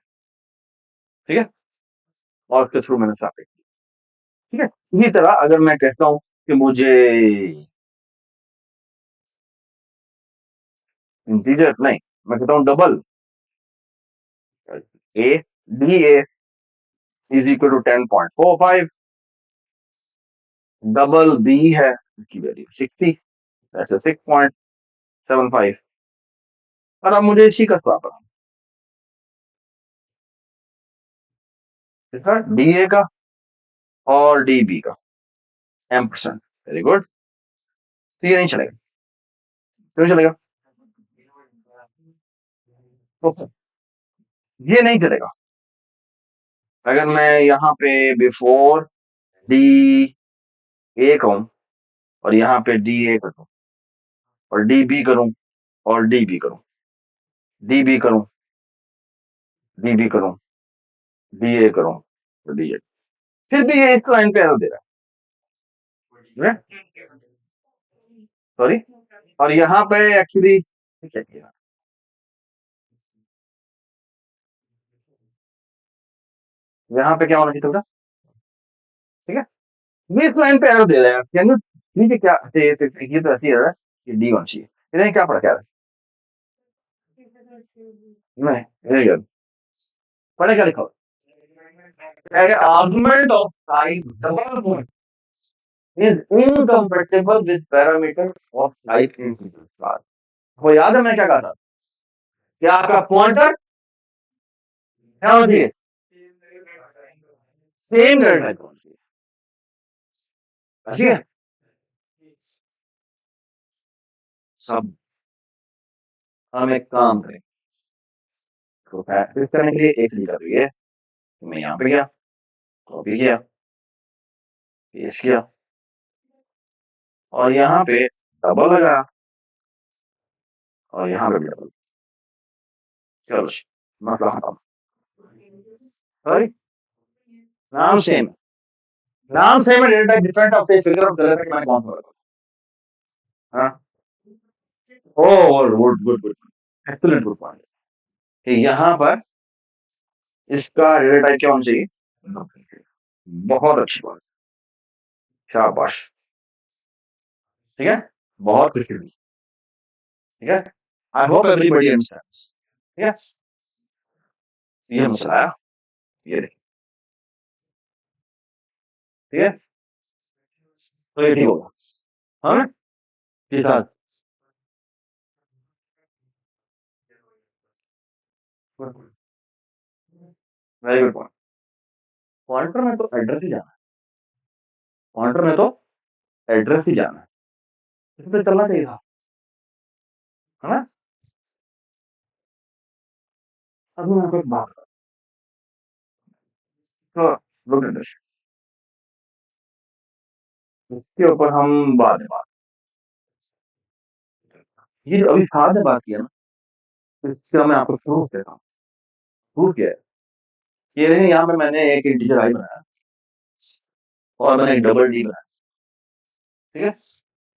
ठीक है, और उसके थ्रू मैंने साबित किया। ठीक है, इसी तरह अगर मैं कहता हूँ कि मुझे इंटीजर नहीं, मैं कहता हूँ double A D A is equal to 10.45, double B है, इसकी वैल्यू 60, दैट्स 6.75। और अब मुझे इसी का स्वाप बनाना, इसका डी ए का और डी बी का एम्परसेंट। Very good. तो ये नहीं चलेगा, क्यों चलेगा? तो ये नहीं चलेगा अगर मैं यहाँ पे बिफोर डी ए कहूँ और यहाँ पे डी ए करूँ और डी बी करूँ और डी बी करूँ, डी बी करूँ, डी बी करूँ, डी ए करूँ, तो डी ए, फिर भी ये इस लाइन पे एरर दे रहा है, सॉरी। और यहाँ पे एक्चुअली क्या किया, यहाँ पे क्या होना चाहिए था? ठीक है, ये इस लाइन पे एरर दे रहा है, कैन यू ठीक है क्या, ये तो ऐसी एरर है कि डी होना चाहिए, इन्हें क्या पड़ा, क्या नहीं, वेरी गुड, पढ़े क्या लिखा argument of type double point is incompatible with parameter of type integer class। वो याद है मैं क्या कहा था कि आपका पॉइंटर क्या होना चाहिए, सेम डेटा टाइप होना चाहिए, ठीक है। सब हम एक काम करें, तो प्रैक्टिस करने के लिए एक तरीका तो ये है कि मैं यहाँ पे गया, कॉपी किया, पेस्ट किया, और यहाँ पे डबल लगा, और यहाँ पे भी डबल। चलो मतलब खत्म, सॉरी, नाम सेम, नाम सेम है, डेटा टाइप डिफरेंट, अब से फिगर आउट कर लेते हैं कि मैंने कौन सा रखा। हाँ, oh good good good, excellent, good point कि यहाँ पर इसका डेटा टाइप क्या होना चाहिए, बहुत अच्छी बात, शाबाश, ठीक है, बहुत खुशी हुई, ठीक है। आई होप एवरीबॉडी अंडरस्टैंड्स, ठीक है। ये मसला है, ये देखिए, ठीक है, तो ये ठीक होगा, हाँ जी sir, very good point. Pointer में तो एड्रेस ही जाना है, पॉइंटर में तो एड्रेस ही जाना है, इस पे चलना चाहिए था, है ना। अभी मैं आपको एक बात, तो लुक एट दिस, इसके ऊपर हम बाद में बात, ये जो अभी साथ में बात किया ना, इसका मैं आपको प्रूफ देता हूँ। प्रूफ क्या है, ये देखिए यहाँ पे मैंने एक इंटीजर आई बनाया और मैंने एक डबल डी बनाया, ठीक है।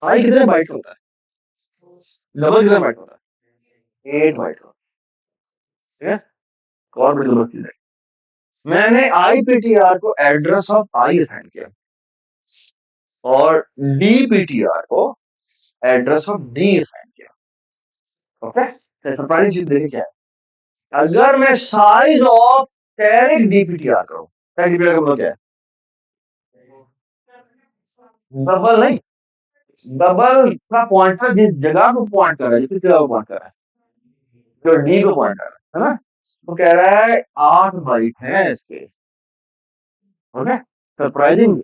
आई कितने बाइट होता है, डबल कितने बाइट होता है, 8 बाइट होता है, ठीक है। और बड़ी जबरदस्त चीज है, मैंने आईपीटीआर को एड्रेस ऑफ आई असाइन किया और डीपीटीआर को एड्रेस ऑफ डी असाइन किया। ओके, सरप्राइजिंग चीज देखिए क्या है, अगर मैं साइज ऑफ कैरेट डीपीटीआर करूं, डीपीटीआर का मतलब क्या है, डबल नहीं, डबल का पॉइंटर जिस जगह को पॉइंट कर रहा है, जिस जगह को पॉइंट कर रहा है, जो डी को पॉइंट कर रहा है ना, तो कह रहा है 8 बाइट है इसके। Okay, surprising.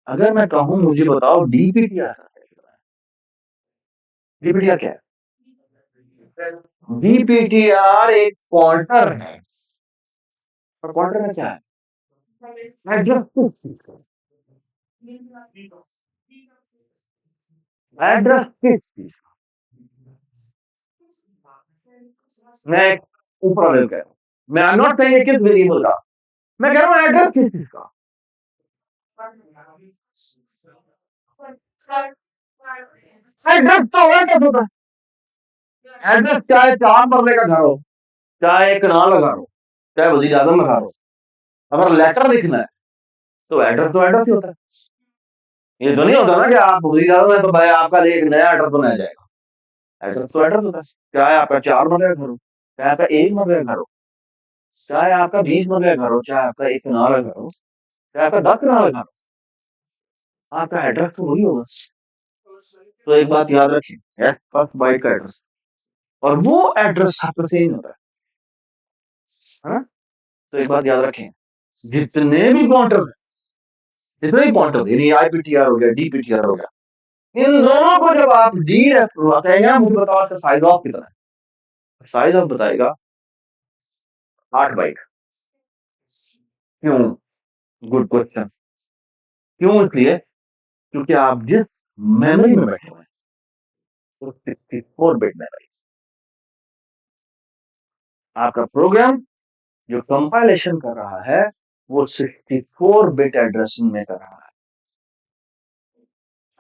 अगर मैं कहूं मुझे बताओ डीपीटीआर, डीपीटीआर क्या है? डीपीटीआर एक पॉइंटर है। और पॉइंटर में क्या है? एड्रेस। एड्रेस किस चीज का? मैं ऊपर वाले को कह रहा हूँ, मैं आई एम नॉट सेइंग किस वेरिएबल का, मैं कह रहा हूँ एड्रेस किस चीज का। एड्रेस तो है क्या होता है? एड्रेस चाहे 4 मरले का घर हो, चाहे एक कनाल का घर हो, चाहे वजीर आजम का घर हो, अगर लेटर लिखना है तो एड्रेस ही होता है। ये तो नहीं होता ना कि आप वजीर आजम है तो भाई आपका एक नया एड्रेस बनाया जाएगा। एड्रेस तो एड्रेस होता है, चाहे आपका 4 मरले का घर हो, चाहे आपका 1 मरले का घर हो, चाहे आपका 20 मरले का घर हो, चाहे आपका एक कनाल का घर हो, चाहे आपका 10 कनाल का घर हो, आपका एड्रेस तो वही होगा। तो एक बात याद रखें, फर्स्ट बाइट का एड्रेस, और वो एड्रेस आपका सेम होता है हाँ? तो एक बात याद रखें, जितने भी पॉइंटर हैं, जितने भी पॉइंटर यानी आईपीटीआर हो गया, डीपीटीआर हो गया, इन दोनों को जब आप डी रेफ कहेंगे ना, मुझे बताओ इसका साइज ऑफ कितना है, साइज ऑफ बताएगा 8 बाइट। क्यों? Good question. क्यों? इसलिए क्योंकि आप जिस मेमोरी में बैठे हुए हैं वो 64 बिट मेमोरी। आपका प्रोग्राम जो कंपाइलेशन कर रहा है वो 64 बिट एड्रेसिंग में कर रहा है।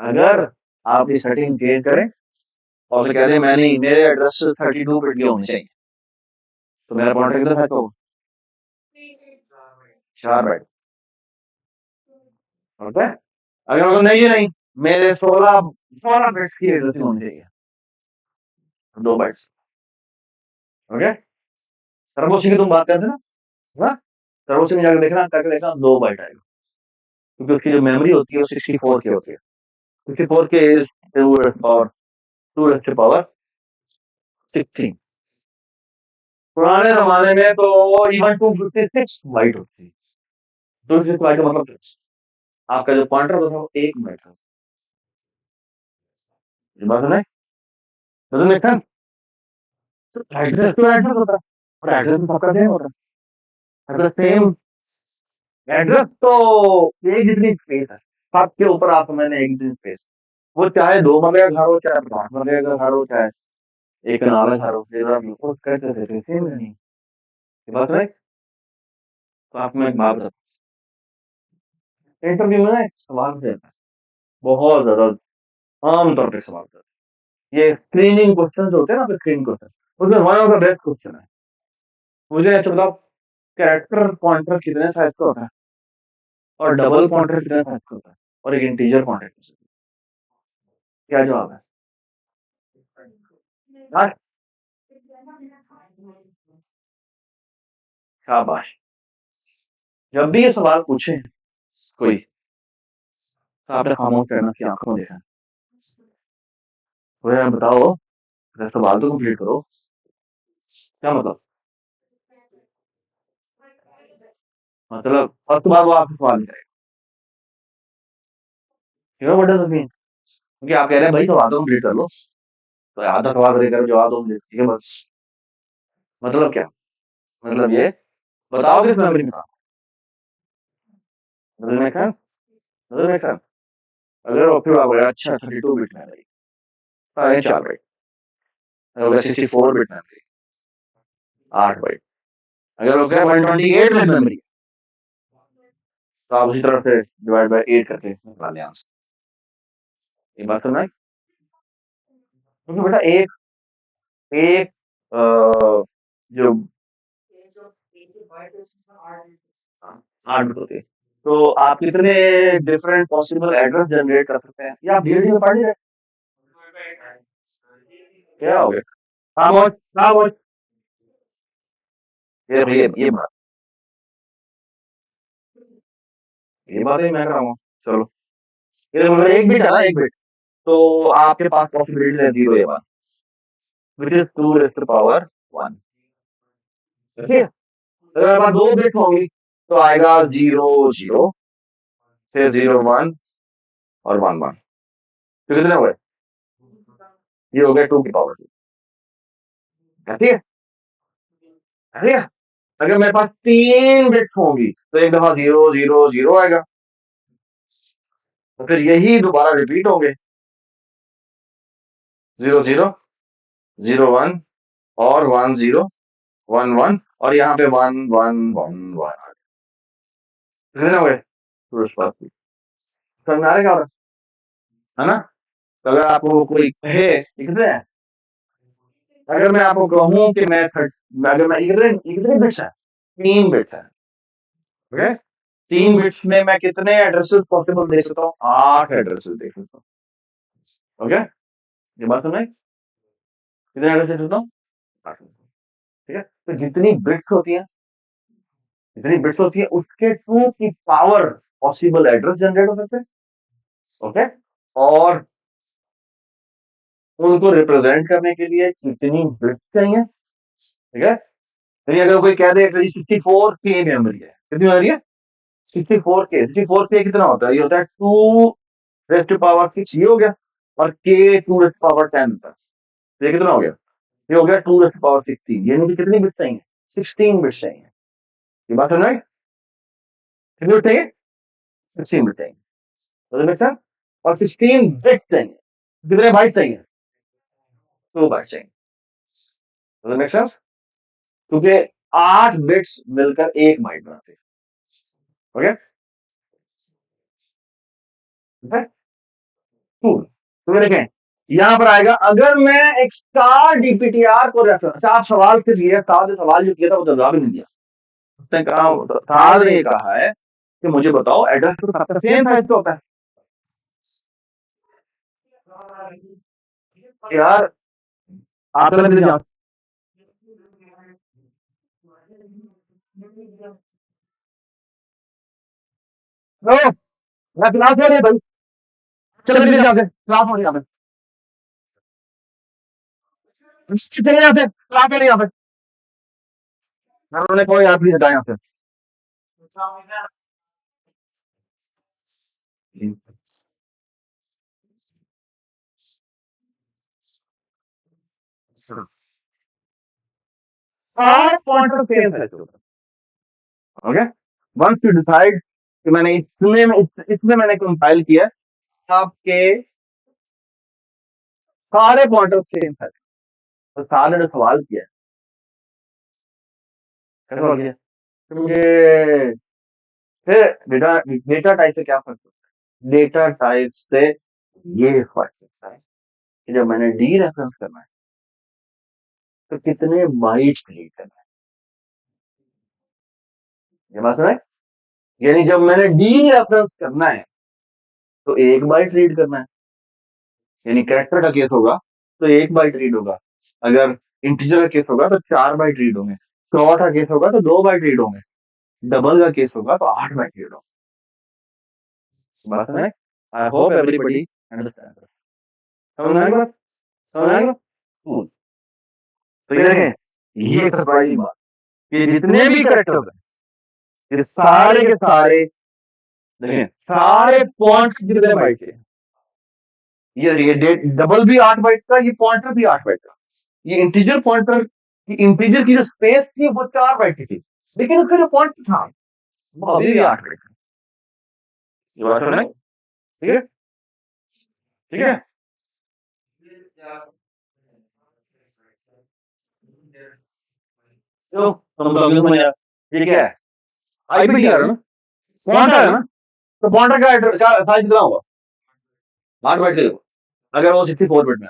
अगर आप ये सेटिंग चेंज करें और फिर कह दें मैं नहीं, मेरे एड्रेस 32 बिट के होने चाहिए, तो मेरा पॉइंटर कितना था तो 4 बाइट। ओके, अगर मतलब नहीं, ये नहीं, मेरे 16 बिट्स की एड्रेसिंग होनी चाहिए, 2 बाइट्स। ओके, टर्बो की तुम बात करते ना, हाँ, टर्बो में जाकर देखना, करके देखना 2 बाइट आएगा, क्योंकि उसकी जो मेमोरी होती है वो 64 की होती है। 64 के इज 2 पावर 16। पुराने जमाने में तो इवन 256 बाइट होती है। 256 बाइट का मतलब आपका जो पॉइंटर होता था वो 1 बाइट था। ये बात है, डजंट मेक सेंस? एड्रेस तो एड्रेस होता है, और एड्रेस तो सबका सेम होता है, एड्रेस सेम। एड्रेस तो एक जितनी स्पेस है, सबके ऊपर आप मैंने एक जितनी स्पेस, वो चाहे 2 मरले का घर हो, चाहे 5 मरले का घर हो, चाहे एक नाला घर हो, फिर आप यूज करते थे सेम नहीं। ये बात है। तो आप मैं एक बात बताता हूँ, इंटरव्यू में ना एक सवाल से बहुत ज्यादा आमतौर पर सवाल करते हैं, ये स्क्रीनिंग क्वेश्चन होते हैं ना, स्क्रीनिंग क्वेश्चन, उसमें one of the best question है, मुझे ऐसा बताओ कैरेक्टर पॉइंटर कितने साइज का होता है, और डबल पॉइंटर कितने साइज का होता है, और एक इंटीजर पॉइंटर, क्या जवाब है? हाँ, शाबाश। जब भी ये सवाल पूछे कोई, तो आपने खामोश रहना की आंखों में देखा, तो यार बताओ, अगर सवाल तो कंप्लीट करो, क्या मतलब? मतलब और उसके बाद वो आपसे सवाल नहीं करेगा, क्यों? What does it mean? क्योंकि आप कह रहे हैं भाई सवाल तो कंप्लीट कर लो, तो आधा सवाल देकर जवाब दो मुझे, ठीक है बस। मतलब क्या? मतलब ये बताओ किस मेमोरी में था। Doesn't make sense? Doesn't make sense? अगर वो फिर आप बोले अच्छा 32 बिट मेमोरी, साढ़े 4 बाइट, अगर 64 बिट मेमोरी 8 बाइट, अगर हो गया 128 बिट मेमोरी, तो आप उसी तरह से डिवाइड बाय 8 करके निकाल लें आंसर। ये बात समझ आई? क्योंकि बेटा एक एक जो 8 बिट होती है, तो आप कितने डिफरेंट पॉसिबल एड्रेस जनरेट कर सकते हैं, ये आप धीरे धीरे पढ़ ही रहे। क्या हो गया? खामोश, खामोश। ये ये बात ही मैं कर रहा हूँ। चलो, ये मतलब 1 बिट है ना, 1 बिट। तो आपके पास पॉसिबिलिटी है 0 या 1, which is 2 raise to power 1। ठीक है, अगर हमारे पास 2 बिट्स होंगी तो आएगा 0 0, फिर 0 1 और 1 1। तो कितने हुए? ये हो गया 2 की पावर 2। ठीक है, ठीक है। अगर मेरे पास 3 बिट्स होंगी तो एक दफा 0 0 0 आएगा, तो फिर यही दोबारा रिपीट होंगे, 0 0 0 1 और 1 0 1 1, और यहाँ पे 1 1 1 1 कितने हुए? समझ में आ रहा है ना? तो अगर आपको कोई कहे ये कितने हैं, अगर मैं आपको कहूं कि अगर मैं ये कितने बिट्स है, 3 बिट्स है, ओके, 3 बिट्स में मैं कितने एड्रेसेस पॉसिबल दे सकता हूँ? 8 एड्रेसेस दे सकता हूँ। ओके, ये बात सुन, कितने एड्रेस दे सकता हूँ? 8। ठीक है, तो जितनी बिट्स होती है उसके 2 की पावर पॉसिबल एड्रेस जनरेट हो सकते हैं। ओके, और उनको रिप्रेजेंट करने के लिए कितनी बिट्स चाहिए? ठीक है, यानी अगर कोई कह दे 64K मेमोरी है, कितनी मेमोरी है? 64K कितना होता है? ये होता है 2 रेज़ टू पावर 6, ये हो गया, और K 2 रेज़ टू पावर 10 होता है। तो ये कितना हो गया? ये हो गया 2 रेज़ टू पावर 16। यानी कि कितनी बिट्स चाहिए? 16 बिट्स चाहिए। ये बात समझ में आई? कितनी बिट्स चाहिए? 16 बिट्स चाहिए। Does it make sense? और 16 बिट्स चाहिए, कितने बाइट्स चाहिए? 2 बाइट्स चाहिए। Does it make sense? क्योंकि 8 बिट्स मिलकर 1 बाइट बनाते हैं। ओके? ठीक है? तो देखें, यहां पर आएगा, अगर मैं एक स्टार डीपीटीआर को रेफरेंस, आप सवाल से लिए सवाल जो किया था वो जवाब ही नहीं दिया। उसने कहा, साल ने कहा है कि मुझे बताओ एड्रेस तो सबका सेम साइज तो होता है यार। आप चले जाओ, मैं क्लास हो रही है भाई, चले जाओ, क्लास हो रही है, चले यहाँ से, क्लास हो रही है यहाँ पे। उन्होंने कोई यार प्लीज हटाए यहाँ से। सारे पॉइंटर सेम साइज के होते हैं। ओके, वंस यू डिसाइड कि मैंने इसमें मैंने कंपाइल किया, आपके सारे पॉइंटर सेम साइज, तो सारे ने सवाल किया, कैसा सवाल किया कि मुझे, फिर डेटा डेटा टाइप से क्या फर्क होता है? डेटा टाइप से ये फर्क होता है कि जब मैंने डी रेफरेंस करना है तो कितने बाइट्स रीड करना है। ये बात सुना है? यानी जब मैंने डी रेफरेंस करना है तो 1 बाइट रीड करना है, यानी कैरेक्टर का केस होगा तो 1 बाइट रीड होगा, अगर इंटीजर का केस होगा तो 4 बाइट रीड होंगे, फ्लोट का केस होगा तो 2 बाइट रीड होंगे, डबल का केस होगा तो 8 बाइट रीड होंगे। बात है? आई होप एवरीबडी अंडरस्टैंड। समझ में आ गई बात? समझ में आ गई बात? तो ये देखें, ये सरप्राइजिंग बात कि जितने भी कैरेक्टर्स हैं, ये सारे के सारे, देखें, सारे पॉइंट कितने बाइट के, ये डबल भी 8 बाइट का, ये पॉइंटर भी 8 बाइट का, ये इंटीजर पॉइंटर की इंटीजर की जो स्पेस थी वो 4 बाइट की थी, लेकिन उसका जो पॉइंट था वो अभी भी 8 बाइट का। ये बात समझ में? ठीक है, ठीक है। तो हम तो अभी समझ आया ये क्या है, आईपीटीआर है ना, पॉइंटर है ना, तो पॉइंटर का साइज कितना होगा? 8 बाइट का, अगर वो 64 बिट में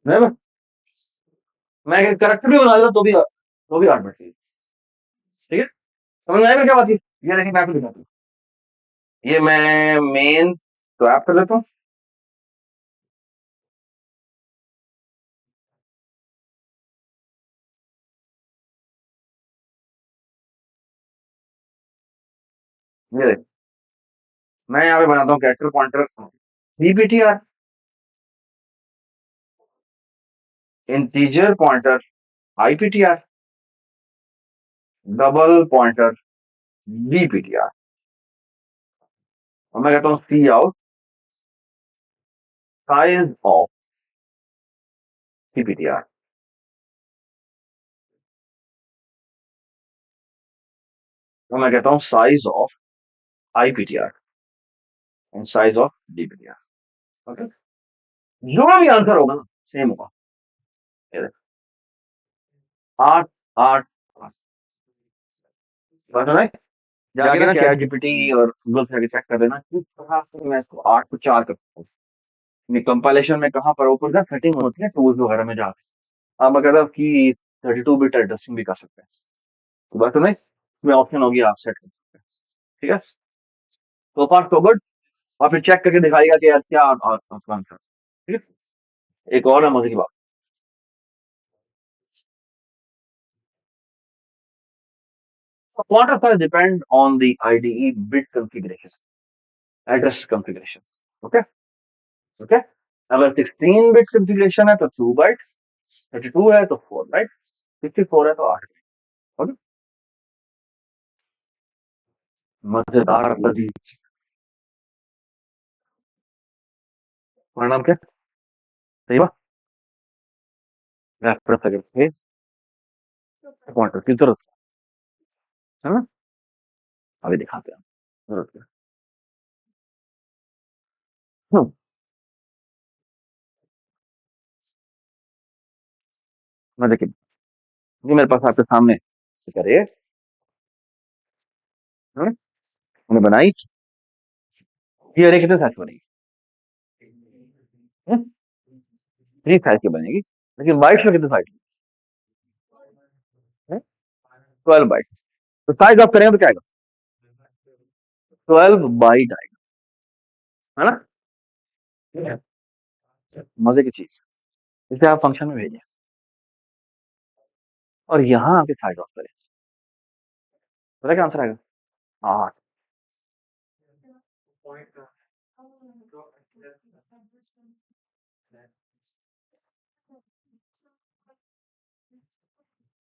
है ना, मैं करेक्ट भी बना देता तो भी 8 बाइट की। ठीक है, समझ में आएगा क्या बात है? ये देखिए मैं आपको दिखाता हूँ, ये मैं मेन स्वैप कर लेता हूँ। ये देख, मैं यहाँ पे बनाता हूँ character pointer DPTR, integer pointer IPTR, double pointer DPTR. और मैं कहता हूँ c out size of CPTR. तो मैं कहता हूँ size of IPTR and size of DPTR. Okay, जो भी आंसर होगा ना सेम होगा। ये देखो, 8 8 8। समझ में? जाके ना चैट जीपीटी और गूगल से चेक कर लेना किस तरह से मैं इसको 8 को 4 कर सकता हूँ। कंपाइलेशन में कहाँ पर ऊपर ना सेटिंग होती है टूल्स वगैरह में जाके आप अगर की 32 बिट एड्रेसिंग भी कर सकते हैं। तो बात नहीं, इसमें ऑप्शन होगी आप सेट कर सकते हैं। ठीक है, तो फार सो गुड। और फिर चेक करके दिखाएगा कि यार क्या आपका आंसर। ठीक है, एक और है मजे की बात। Pointer size depend on the IDE bit configuration, address configuration. Okay, okay. अगर 16 बिट configuration है तो 2 बाइट, 32 है तो 4 बाइट, 64 है तो 8 बाइट। ओके, मजेदार लजीज परिणाम क्या सही बात। रेफरेंस अगर थे पॉइंटर की जरूरत है ना, अभी दिखाते हैं जरूरत है। हम्म, मैं देखिए, ये मेरे पास आपके सामने करिए। हमने बनाई, ये अरे कितने साइज बनेगी? 3 साइज की बनेगी, लेकिन बाइट्स में कितने साइज? 12 बाइट। तो साइज ऑफ करेंगे तो क्या आएगा? 12 बाइट आएगा, है ना? मजे की चीज, इसे आप फंक्शन में भेजें और यहाँ आके साइज ऑफ करें। पता क्या आंसर आएगा? 8।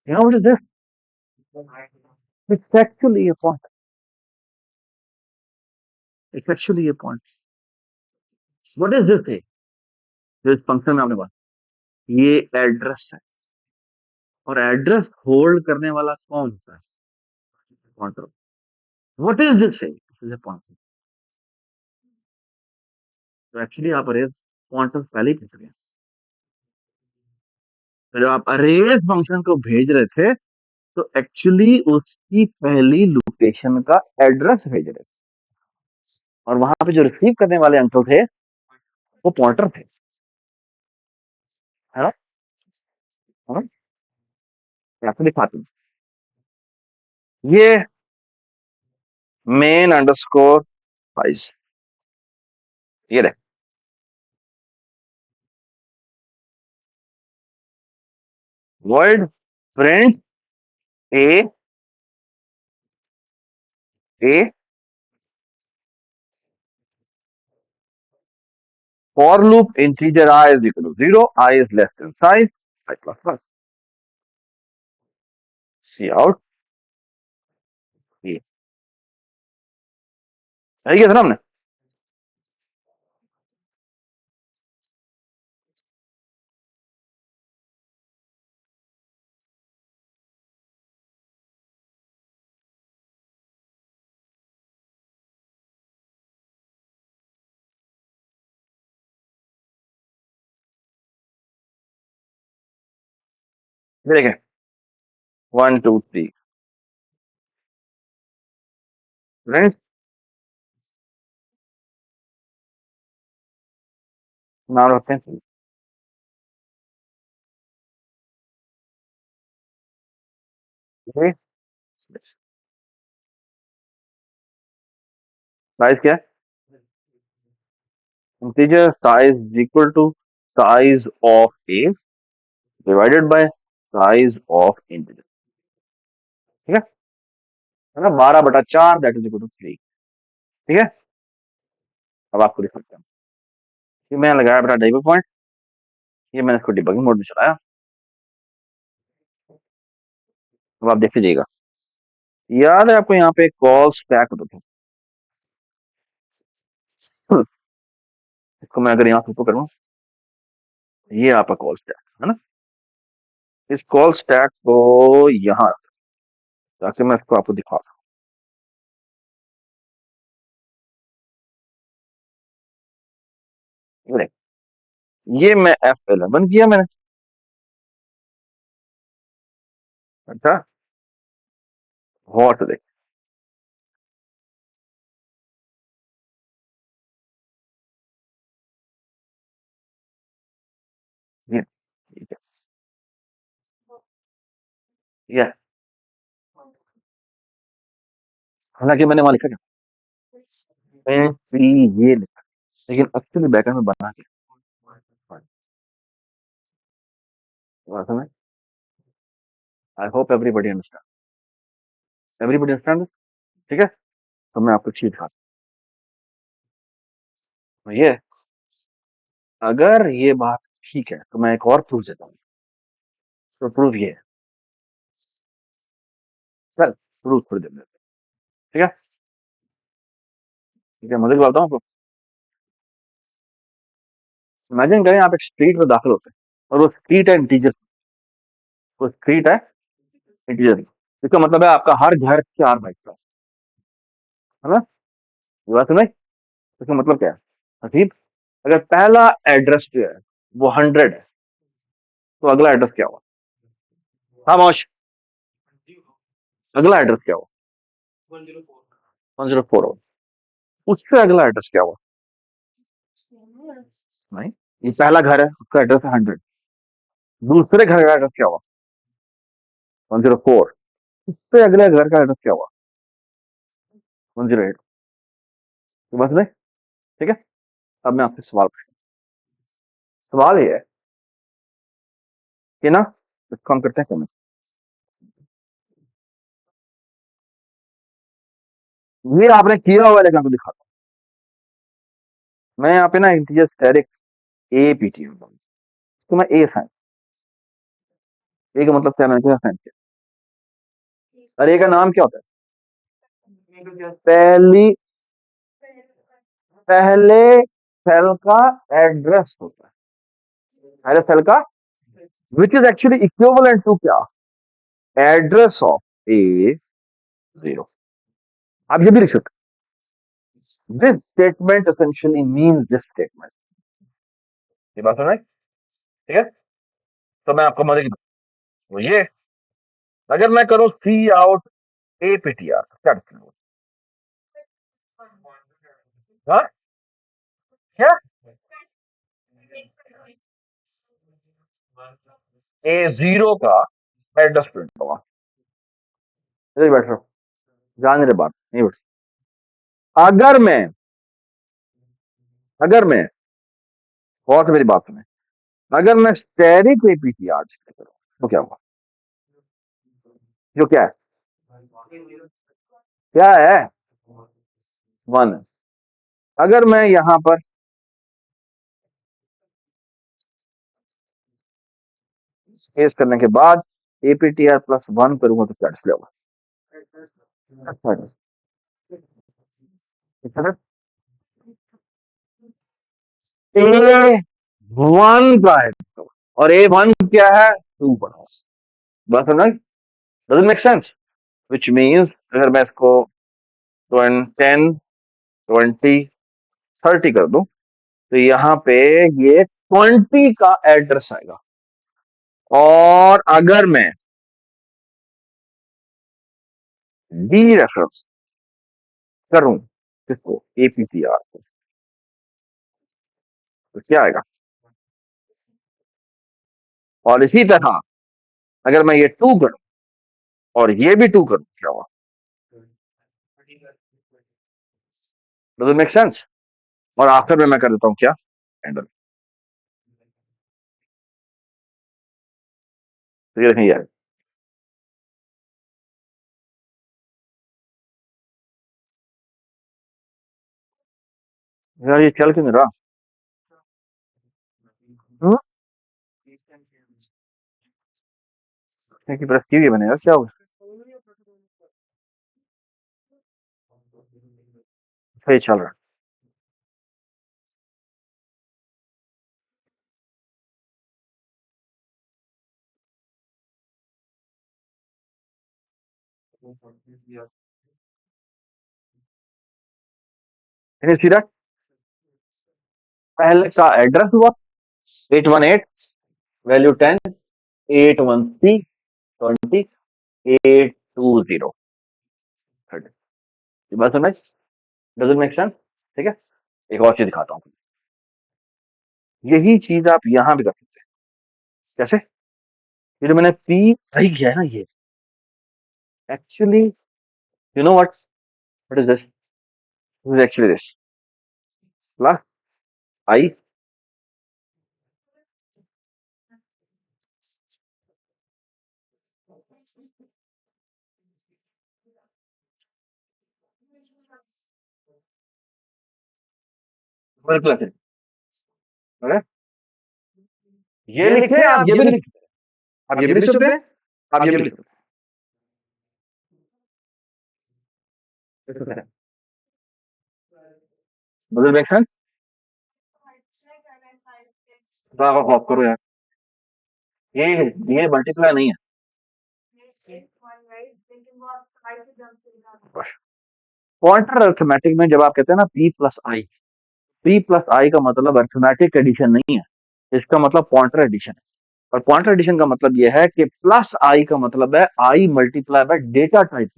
You know what is this? It's actually a point. It's actually a point. What is this thing? जो इस फंक्शन में आपने बात, ये एड्रेस है। और एड्रेस होल्ड करने वाला कौन होता है? Pointer. What is this thing? This is a pointer. तो एक्चुअली आप अरेज पॉइंटर पहले ही पूछ चुके हैं। तो जब आप अरेज फंक्शन को भेज रहे थे तो एक्चुअली उसकी पहली लोकेशन का एड्रेस भेज रहे थे, और वहां पे जो रिसीव करने वाले अंकल थे वो पॉइंटर थे, है ना? है ना? मैं आपको दिखाता हूँ। ये मेन अंडरस्कोर साइज, ये देख, word print a a for loop integer I is equal to 0, I is less than size, i plus plus c out a. है क्या था ना हमने? ये देखें, 1 2 3 प्रिंट, नाम रखते हैं साइज क्या है? Integer size is equal to size of A divided by size of integer. ठीक है ना? 12/4 दैट इज इक्वल टू 3। ठीक है, अब आपको दिखाता हूँ। ये मैंने लगाया बेटा डेबल पॉइंट, ये मैंने इसको डिबगिंग मोड में चलाया। अब आप देख लीजिएगा। याद है आपको यहाँ पे कॉल स्टैक होता था। इसको मैं अगर यहाँ से ऊपर करूँ, ये आपका कॉल स्टैक है ना। इस कॉल स्टैक को यहाँ रख, ताकि मैं इसको आपको दिखा सकूं। देख, ये मैं F11 किया मैंने। अच्छा, हॉट देख। ये ठीक है, ठीक है। हालांकि मैंने वहां लिखा क्या, ये लिखा, लेकिन एक्चुअली बैकएंड में बना के समझ। आई hope everybody understand, everybody understand. ठीक है, तो मैं आपको चीज दिखाता हूँ। ये अगर ये बात ठीक है तो मैं एक और प्रूफ देता हूँ। तो प्रूफ ये है, चल प्रूफ थोड़ी देर में। ठीक है, ठीक है, मजे की बात हूँ आपको। इमेजिन करें आप एक स्ट्रीट में दाखिल होते हैं, और वो स्ट्रीट है इंटीजर, वो स्ट्रीट है इंटीजर। इसका मतलब है आपका हर घर 4 बाइक का है ना। ये बात सुनाई, इसका मतलब क्या है हसीब। अगर पहला एड्रेस जो है वो 100 है, तो अगला एड्रेस क्या हुआ। हाँ मौश, अगला एड्रेस क्या हुआ। 104 हुआ। उससे अगला एड्रेस क्या हुआ। नहीं, ये पहला घर है, उसका एड्रेस है 100। दूसरे घर का एड्रेस क्या हुआ, 104। उससे अगले घर का एड्रेस क्या हुआ, 108। बस नहीं, ठीक है। अब मैं आपसे सवाल पूछूं। सवाल ये है कि ना, इसको हम करते हैं कमेंट। ये आपने किया हुआ है, लेकिन आपको दिखाता हूं। मैं यहाँ पे ना integer asterisk A P T हूँ, तो मैं ए साइन, ए का मतलब क्या, मैंने क्या साइन किया। और ए का नाम क्या होता है, पहली, पहले सेल का एड्रेस होता है, पहले सेल का, which is actually equivalent to क्या, एड्रेस ऑफ A0। आप ये भी लिख सकते, this statement essentially means this statement. ये बात समझ, ठीक है। तो मैं आपको मजे की, वो ये, अगर मैं करूं सी आउट APTR क्या करूं? हाँ, क्या, A0 का एड्रेस प्रिंट होगा। इधर बैठ रहा हूँ, जाने दे बात नहीं बैठ। अगर मैं, अगर मैं, बहुत मेरी बात सुने, अगर मैं स्टेरिक APTR करूं तो क्या होगा, जो क्या है, क्या है, 1 है। अगर मैं यहां पर स्पेस करने के बाद APTR+1 करूंगा तो क्या डिस्प्ले होगा। अच्छा, A1 का है, और A1 क्या है, 2 बड़ा। बस है ना, doesn't make sense. Which means अगर मैं इसको 10 20 30 कर दूं, तो यहाँ पे ये 20 का एड्रेस आएगा। और अगर मैं डी रेफरेंस करूं किसको, APTR को, तो क्या आएगा। और इसी तरह अगर मैं ये 2 करूं और ये भी 2 करूं, क्या होगा, डजंट मेक सेंस। और आखिर में मैं कर देता हूं क्या, हैंडल। तो ये देखें यार, यार ये चल क्यों नहीं रहा। हम्म? की प्रेस की हुई है मैंने यार, क्या होगा। सही चल रहा है सीधा। पहले का एड्रेस हुआ 818, वैल्यू 10, 81C 20, 820 30। ये बात समझ? Doesn't make sense? ठीक है। एक और चीज दिखाता हूँ। यही चीज आप यहां भी कर सकते हैं। कैसे? ये जो मैंने पी आई किया है ना, ये actually, you know what is this is actually this plus I plus है। ओके? ये लिखे आप ये भी लिख सकते हैं, आप ये भी लिख सकते हैं, आप ये भी लिख सकते हैं। Doesn't make sense? तो आप ऑफ करो यार। ये ये मल्टीप्लाई नहीं है। क्वांटर अरिथमेटिक में जब आप कहते हैं ना पी प्लस आई का मतलब अरिथमेटिक एडिशन नहीं है। इसका मतलब पॉइंटर एडिशन है। और पॉइंटर एडिशन का मतलब यह है कि प्लस आई का मतलब है आई मल्टीप्लाई बाय डेटा टाइप।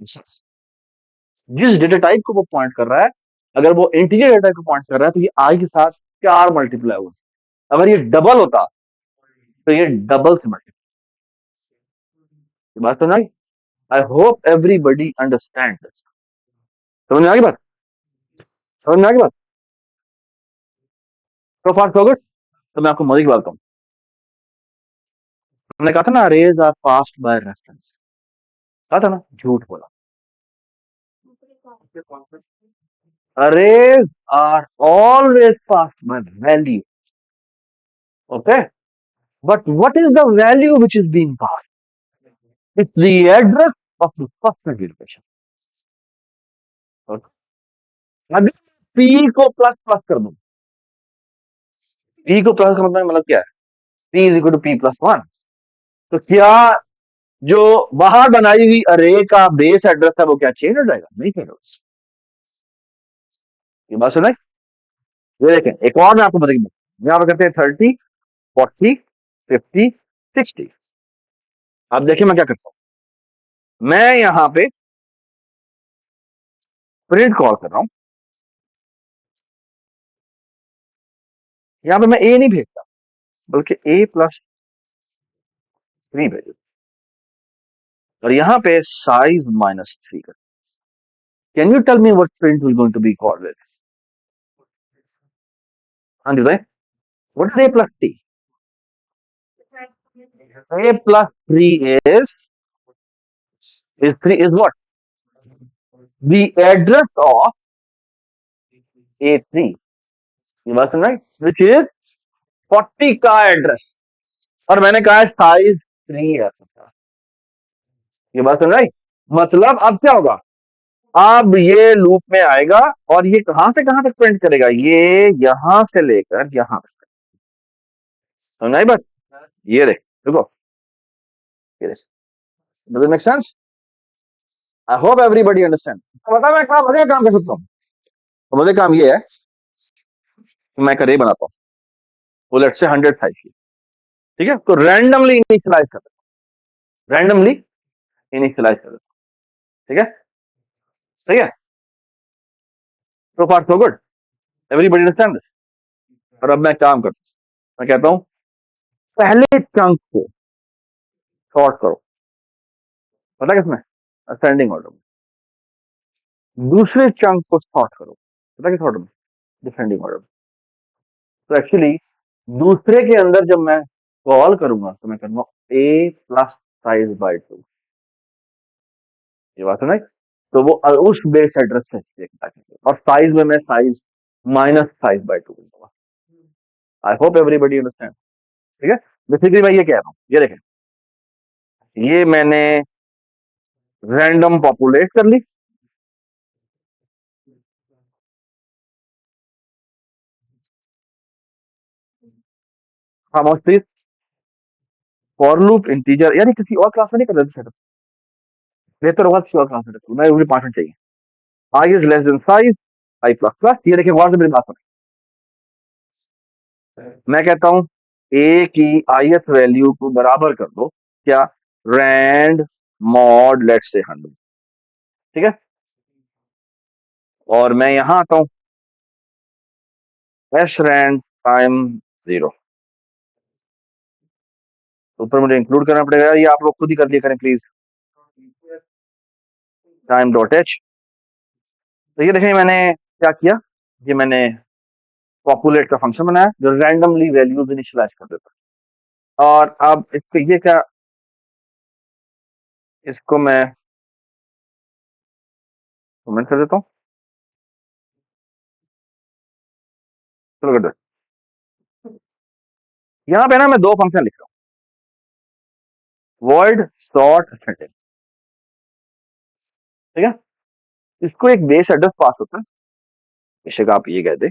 जिस डेटा टाइप को वो पॉइंट कर रहा है, अगर वो इंटीजर डेटा को पॉइंट कर रहा है तो ये आई के साथ 4 मल्टीप्लाई हुआ। अगर ये डबल होता तो ये डबल से मल्टीप्लाई। बात समझ आई? I hope everybody understand this. समझ में आ गई बात? समझ में आ गई बात? सो फार सो गुड। तो मैं आपको मजे की बात बताऊं। हमने कहा था ना arrays are passed by reference. कहा था ना? झूठ बोला। Arrays are always passed by value. Okay? But what is the value which is being passed? It's the address of the first education. Okay? अगर P को प्लस प्लस कर दूं, P को प्लस का मतलब क्या है? P is equal to P plus one. तो क्या जो बाहर बनाई हुई अरे का बेस एड्रेस है वो क्या चेंज हो जाएगा? नहीं चेंज होगा। ये बात सुनाई? ये देखें, एक और मैं आपको बताइए। यहाँ पे कहते हैं 30, 40, 50, 60। आप देखिए मैं क्या करता हूं। मैं यहाँ पे प्रिंट कॉल कर रहा हूं। यहाँ पे मैं ए नहीं भेजता, बल्कि ए प्लस 3 भेजो। और यहाँ पे साइज -3 कर। Can you tell me what print will going to be called with? हाँ जी बताइए। What is A plus T? A plus 3 is 3 is what? The address of A3. You must know, which is 40 का एड्रेस। और मैंने कहा है साइज 3 है। ये बात सुन रही? मतलब अब क्या होगा? अब ये लूप में आएगा और ये कहां से कहां तक प्रिंट करेगा? ये यहां से लेकर यहां तक। समझ आई बात? ये देख, देखो, ये देख। Does it make sense? I hope everybody understand. तो बता मैं मजे काम कर सकता हूँ। तो मजे काम ये है कि मैं एक array बनाता हूँ, वो लेट्स से 100 साइज की। ठीक है? तो रैंडमली इनिशियलाइज कर देता हूँ, रैंडमली इनिशियलाइज कर देता हूँ। ठीक है? सही है? So far so good. Everybody understand this? और अब मैं काम करता हूँ। मैं कहता हूँ पहले चंक को सॉर्ट करो। पता किसमें? असेंडिंग ऑर्डर में। दूसरे चंक को सॉर्ट करो। पता किस ऑर्डर में? डिसेंडिंग ऑर्डर में। तो एक्चुअली दूसरे के अंदर जब मैं कॉल करूंगा तो मैं करूंगा ए प्लस साइज बाय 2। ये बात है ना? तो वो उस बेस एड्रेस से देखता है और साइज में मैं साइज माइनस साइज बाय 2 दूंगा। I hope everybody understand. ठीक है? बेसिकली मैं ये कह रहा हूँ, ये देखें, ये मैंने रैंडम पॉपुलेट कर ली। खामोश प्लीज। फॉर लूप इंटीजर, यार ये किसी और क्लास में नहीं कर रहे थे? बेहतर होगा किसी और क्लास में रखूं मैं, मुझे 5 मिनट चाहिए। I is less than size i plus plus, ये देखिए गौर से मेरी बात सुनिए। मैं कहता हूं ए की ith वैल्यू को बराबर कर दो क्या, रैंड मॉड लेट्स से 100, ठीक है। और मैं यहां आता हूं एस रैंड टाइम 0, ऊपर मुझे इंक्लूड करना पड़ेगा, ये आप लोग खुद ही कर दिया करें प्लीज। टाइम डॉट एच, तो ये देखिए मैंने क्या किया, ये मैंने पॉपुलेट का फंक्शन बनाया जो रैंडमली वैल्यूज इनिशियलाइज कर देता है। और अब इसको ये क्या, इसको मैं कमेंट कर देता हूँ, चलो कर दो। यहाँ पे ना मैं दो फंक्शन लिख रहा हूँ, वर्ड सॉर्ट असेंडिंग, ठीक है। इसको एक बेस एड्रेस पास होता है, बेशक आप ये कह दे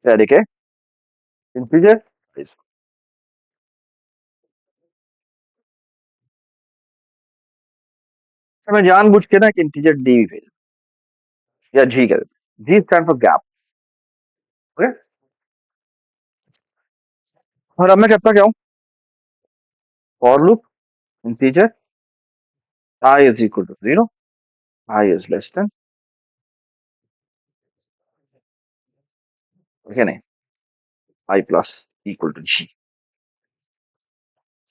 क्या इंटीजर, मैं जानबूझ के ना कि इंटीजर डी भेज या जी कह देता, G stand for gap, okay. और अब मैं कहता क्या हूँ, for loop integer I is equal to 0, I is less than, okay नहीं, I plus equal to G,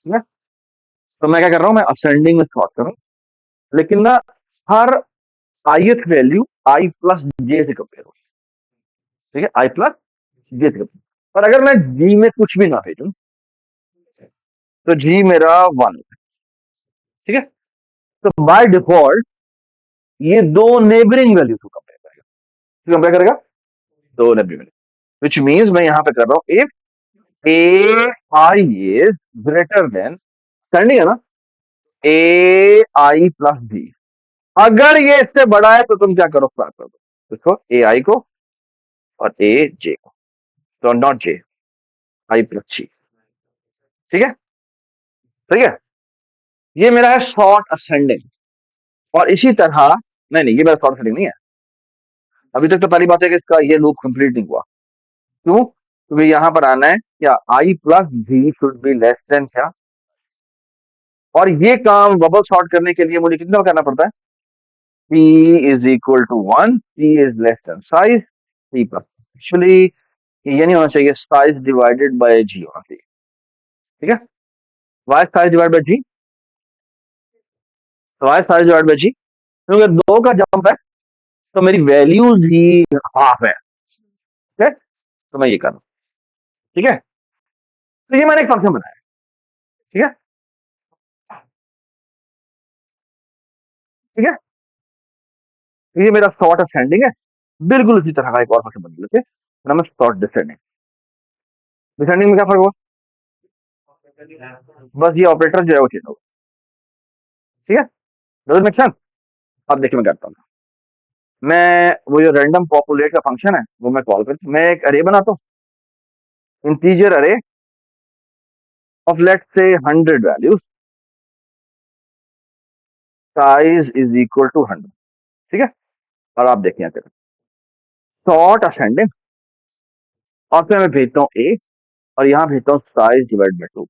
ठीक है। तो मैं क्या कर रहा हूँ, मैं असेंडिंग में सॉर्ट कर रहा हूँ, लेकिन ना हर ith वैल्यू आई प्लस जे से कंपेयर हो, ठीक है, आई प्लस जे से कंपेयर। और अगर मैं जी में कुछ भी ना भेजूं तो जी मेरा 1, ठीक है। तो बाय डिफॉल्ट ये दो नेबरिंग वैल्यूज को कंपेयर करेगा, दो नेबरिंग वैल्यू, विच मीन्स मैं यहां पे कर रहा हूं if A I is greater than, standing है ना, ए आई प्लस बी, अगर ये इससे बड़ा है तो तुम क्या करो, स्टार्ट कर दो इसको ए आई को और ए जे को, तो नॉट जे, आई प्लस जी, ठीक है, ठीक है। ये मेरा है शॉर्ट असेंडिंग। और इसी तरह, नहीं नहीं ये मेरा शॉर्ट असेंडिंग नहीं है, अभी तक तो पहली बात है कि इसका ये लूप कंप्लीट नहीं हुआ, क्यों, क्योंकि यहां पर आना है क्या, i plus g should be less than क्या, और ये काम बबल शॉर्ट करने के लिए मुझे कितना करना पड़ता है, P is equal to 1, P is less than size P plus, actually ये नहीं होना चाहिए, साइज डिवाइडेड बाय जी होना चाहिए, ठीक है। Y size divide by g, y size divide by g, क्योंकि दो का जंप है तो मेरी वैल्यूज ही हाफ है, ठीक है। तो मैं ये कर रहा हूं, ठीक है। तो ये मैंने एक फंक्शन बनाया, ठीक है, ठीक है। ये मेरा शॉर्ट असेंडिंग है, बिल्कुल उसी तरह का एक और फंक्शन बन लेते हैं, नाम है शॉर्ट डिसेंडिंग। डिसेंडिंग में क्या फर्क हुआ, बस ये ऑपरेटर जो है वो चेंज होगा, ठीक है, डज इट मेक सेंस। अब देखिए मैं करता हूँ, मैं वो जो रैंडम पॉपुलेट का फंक्शन है वो मैं कॉल करता हूँ, मैं एक अरे बनाता हूँ, इंटीजर अरे of let's say 100 values, size is equal to 100, ठीक है। और आप देखिए यहाँ शॉर्ट असेंडिंग, और फिर मैं भेजता हूँ ए, और यहाँ भेजता हूँ साइज डिवाइड बाई 2,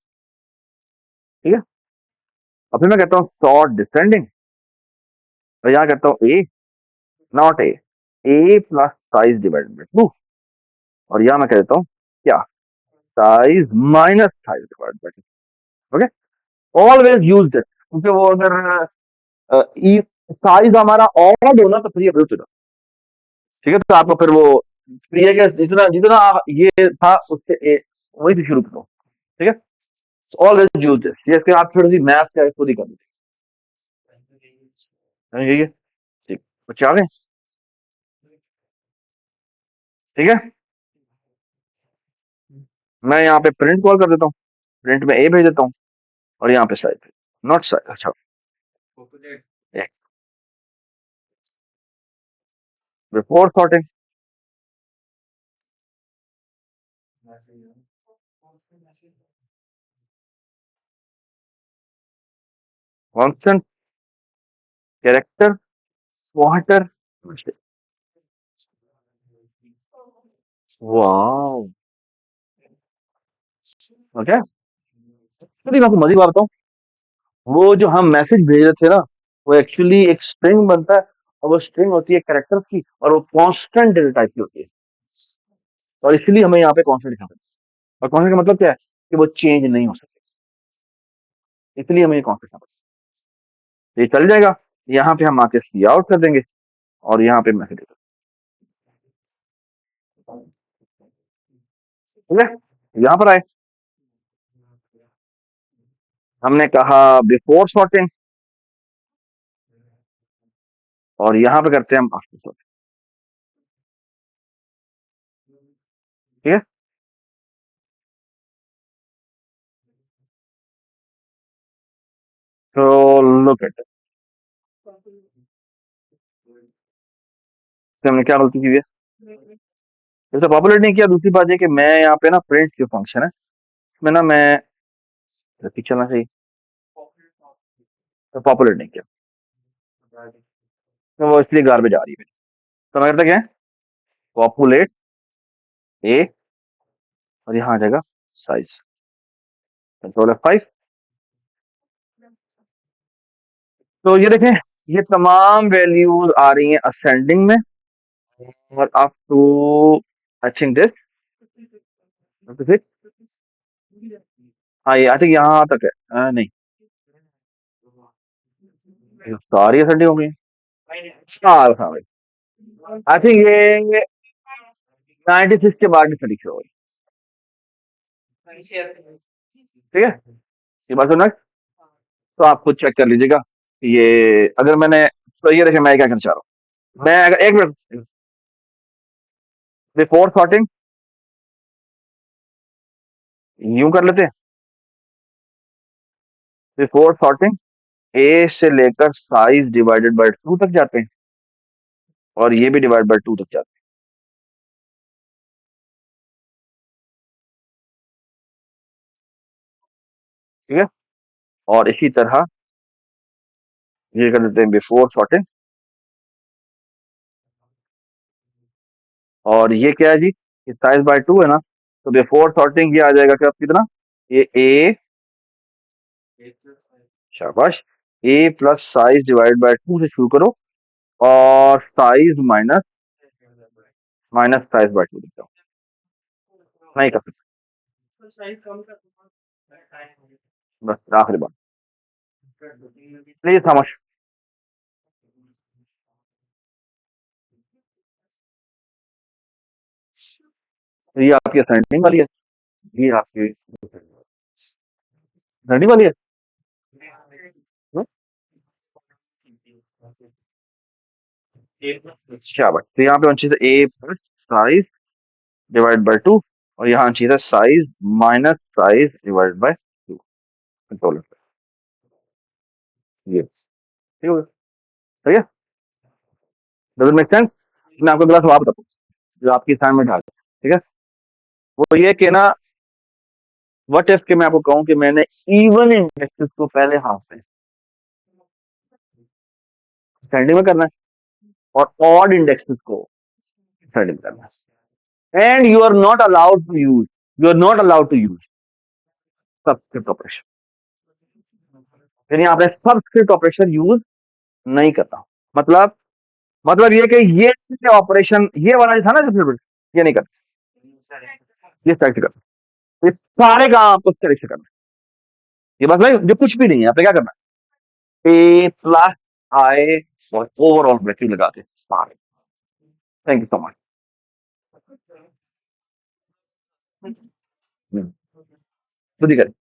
ठीक है। और फिर मैं कहता हूँ शॉर्ट डिसेंडिंग, और यहाँ कहता हूँ a not a plus size divide by 2, और यहाँ मैं कह देता हूँ क्या, size minus size divide by 2, okay. Always use this, क्योंकि वो अगर साइज हमारा ऑड हो ना तो फिर ये विरुद्ध होगा, ठीक है। तो आपको फिर वो प्रिय के जितना जितना ये था उससे वही से शुरू करो, ठीक है। ऑलवेज यूज दिस, ये इसके आप थोड़ी सी मैथ का खुद ही कर लीजिए, समझिए, ठीक, बच्चे आ गए, ठीक है। मैं यहाँ पे प्रिंट कॉल कर देता हूँ, प्रिंट में ए भेज देता हूँ, और यहाँ पे साइज, नॉट साइज, अच्छा before sorting, constant character water. Wow. Okay, चलिए मैं आपको मज़े की बात बताऊँ, वो जो हम मैसेज भेज रहे थे ना, वो एक्चुअली एक स्ट्रिंग बनता है, और वो स्ट्रिंग होती है कैरेक्टर्स की, और वो कांस्टेंट डेटा टाइप की होती है, और इसलिए हमें यहाँ पे कांस्टेंट लिखना पड़ता है। और कांस्टेंट का मतलब क्या है कि वो चेंज नहीं हो सकती, इसलिए हमें ये कांस्टेंट लिखना पड़ता है। ये चल जाएगा, यहाँ पे हम आके सी आउट कर देंगे, और यहाँ पे मैसेज ठीक है। यहाँ पर आए, हमने कहा बिफोर सॉर्टिंग, और यहाँ पे करते हैं हम आफ्टर सॉर्टिंग। ठीक है, तो लुक एट, हमने क्या गलती की है, जैसे पॉपुलेट नहीं किया। दूसरी बात ये कि मैं यहाँ पे ना प्रिंट जो फंक्शन है उसमें ना मैं ठीक चलना चाहिए, तो पॉपुलेट नहीं किया, तो वो इसलिए गार्बेज आ रही है। तो मैं करता क्या है, पॉपुलेट ए, और यहाँ आ जाएगा साइज, कंट्रोल F5। तो ये देखें, ये तमाम वैल्यूज आ रही हैं असेंडिंग में, और up to I think this, हाँ ये आई थिंक यहाँ तक है। नहीं, ये सारी असेंडिंग हो गई। हाँ हाँ भाई, आई थिंक ये 96 के बाद में लिखी हो गई। ठीक है, ये बात सुना, तो आप खुद चेक कर लीजिएगा। ये अगर मैंने, तो ये देखिए मैं क्या करना चाह रहा हूँ, मैं अगर एक मिनट, बिफोर सॉर्टिंग यूं कर लेते हैं, बिफोर सॉर्टिंग ए से लेकर साइज डिवाइडेड बाय 2 तक जाते हैं, और ये भी डिवाइड बाय 2 तक जाते हैं। ठीक है, और इसी तरह ये कर देते हैं बिफोर सॉर्टिंग, और ये क्या है जी, ये साइज बाय 2 है ना, तो बिफोर सॉर्टिंग ये आ जाएगा क्या कितना, ये ए, शाबाश, A plus size divide by 2 से शुरू करो, और size minus minus size by 2 लिखता हूँ, नहीं कर सकते, बस आखिरी बात, प्लीज खामोश। तो ये आपकी असाइनमेंट वाली है, ये आपकी असाइनमेंट वाली है। हम्म? शाबाश, तो यहाँ पे वन चीज है ए प्लस साइज डिवाइड बाय 2, और यहाँ चीज है size minus size divide by 2, control. ये ठीक हो गया, सही है, डज मेक सेंस। मैं आपको अगला सवाल बताता हूँ जो आपकी असाइनमेंट आ जाए। ठीक है, वो ये कि ना, व्हाट इफ के मैं आपको कहूँ कि मैंने इवन इंडेक्सेस को पहले हाफ में सेंडिंग में करना है, और ऑड इंडेक्सेस को सेंडिंग करना है, and you are not allowed to use, you are not allowed to use subscript operation, यानी आपने सबस्क्रिप्ट ऑपरेशन यूज नहीं करना। मतलब, मतलब ये कि ये ऑपरेशन, ये वाला जो था ना सबस्क्रिप्ट, ये नहीं करना, ये सेलेक्ट करना, ये सारे काम आपको सेलेक्ट से करना। ये बस भाई जो कुछ भी नहीं है, आपने क्या करना है, ए प्लस आई, और ओवरऑल ब्रैकेट लगा के सारे। Thank you so much. खुद ही करें।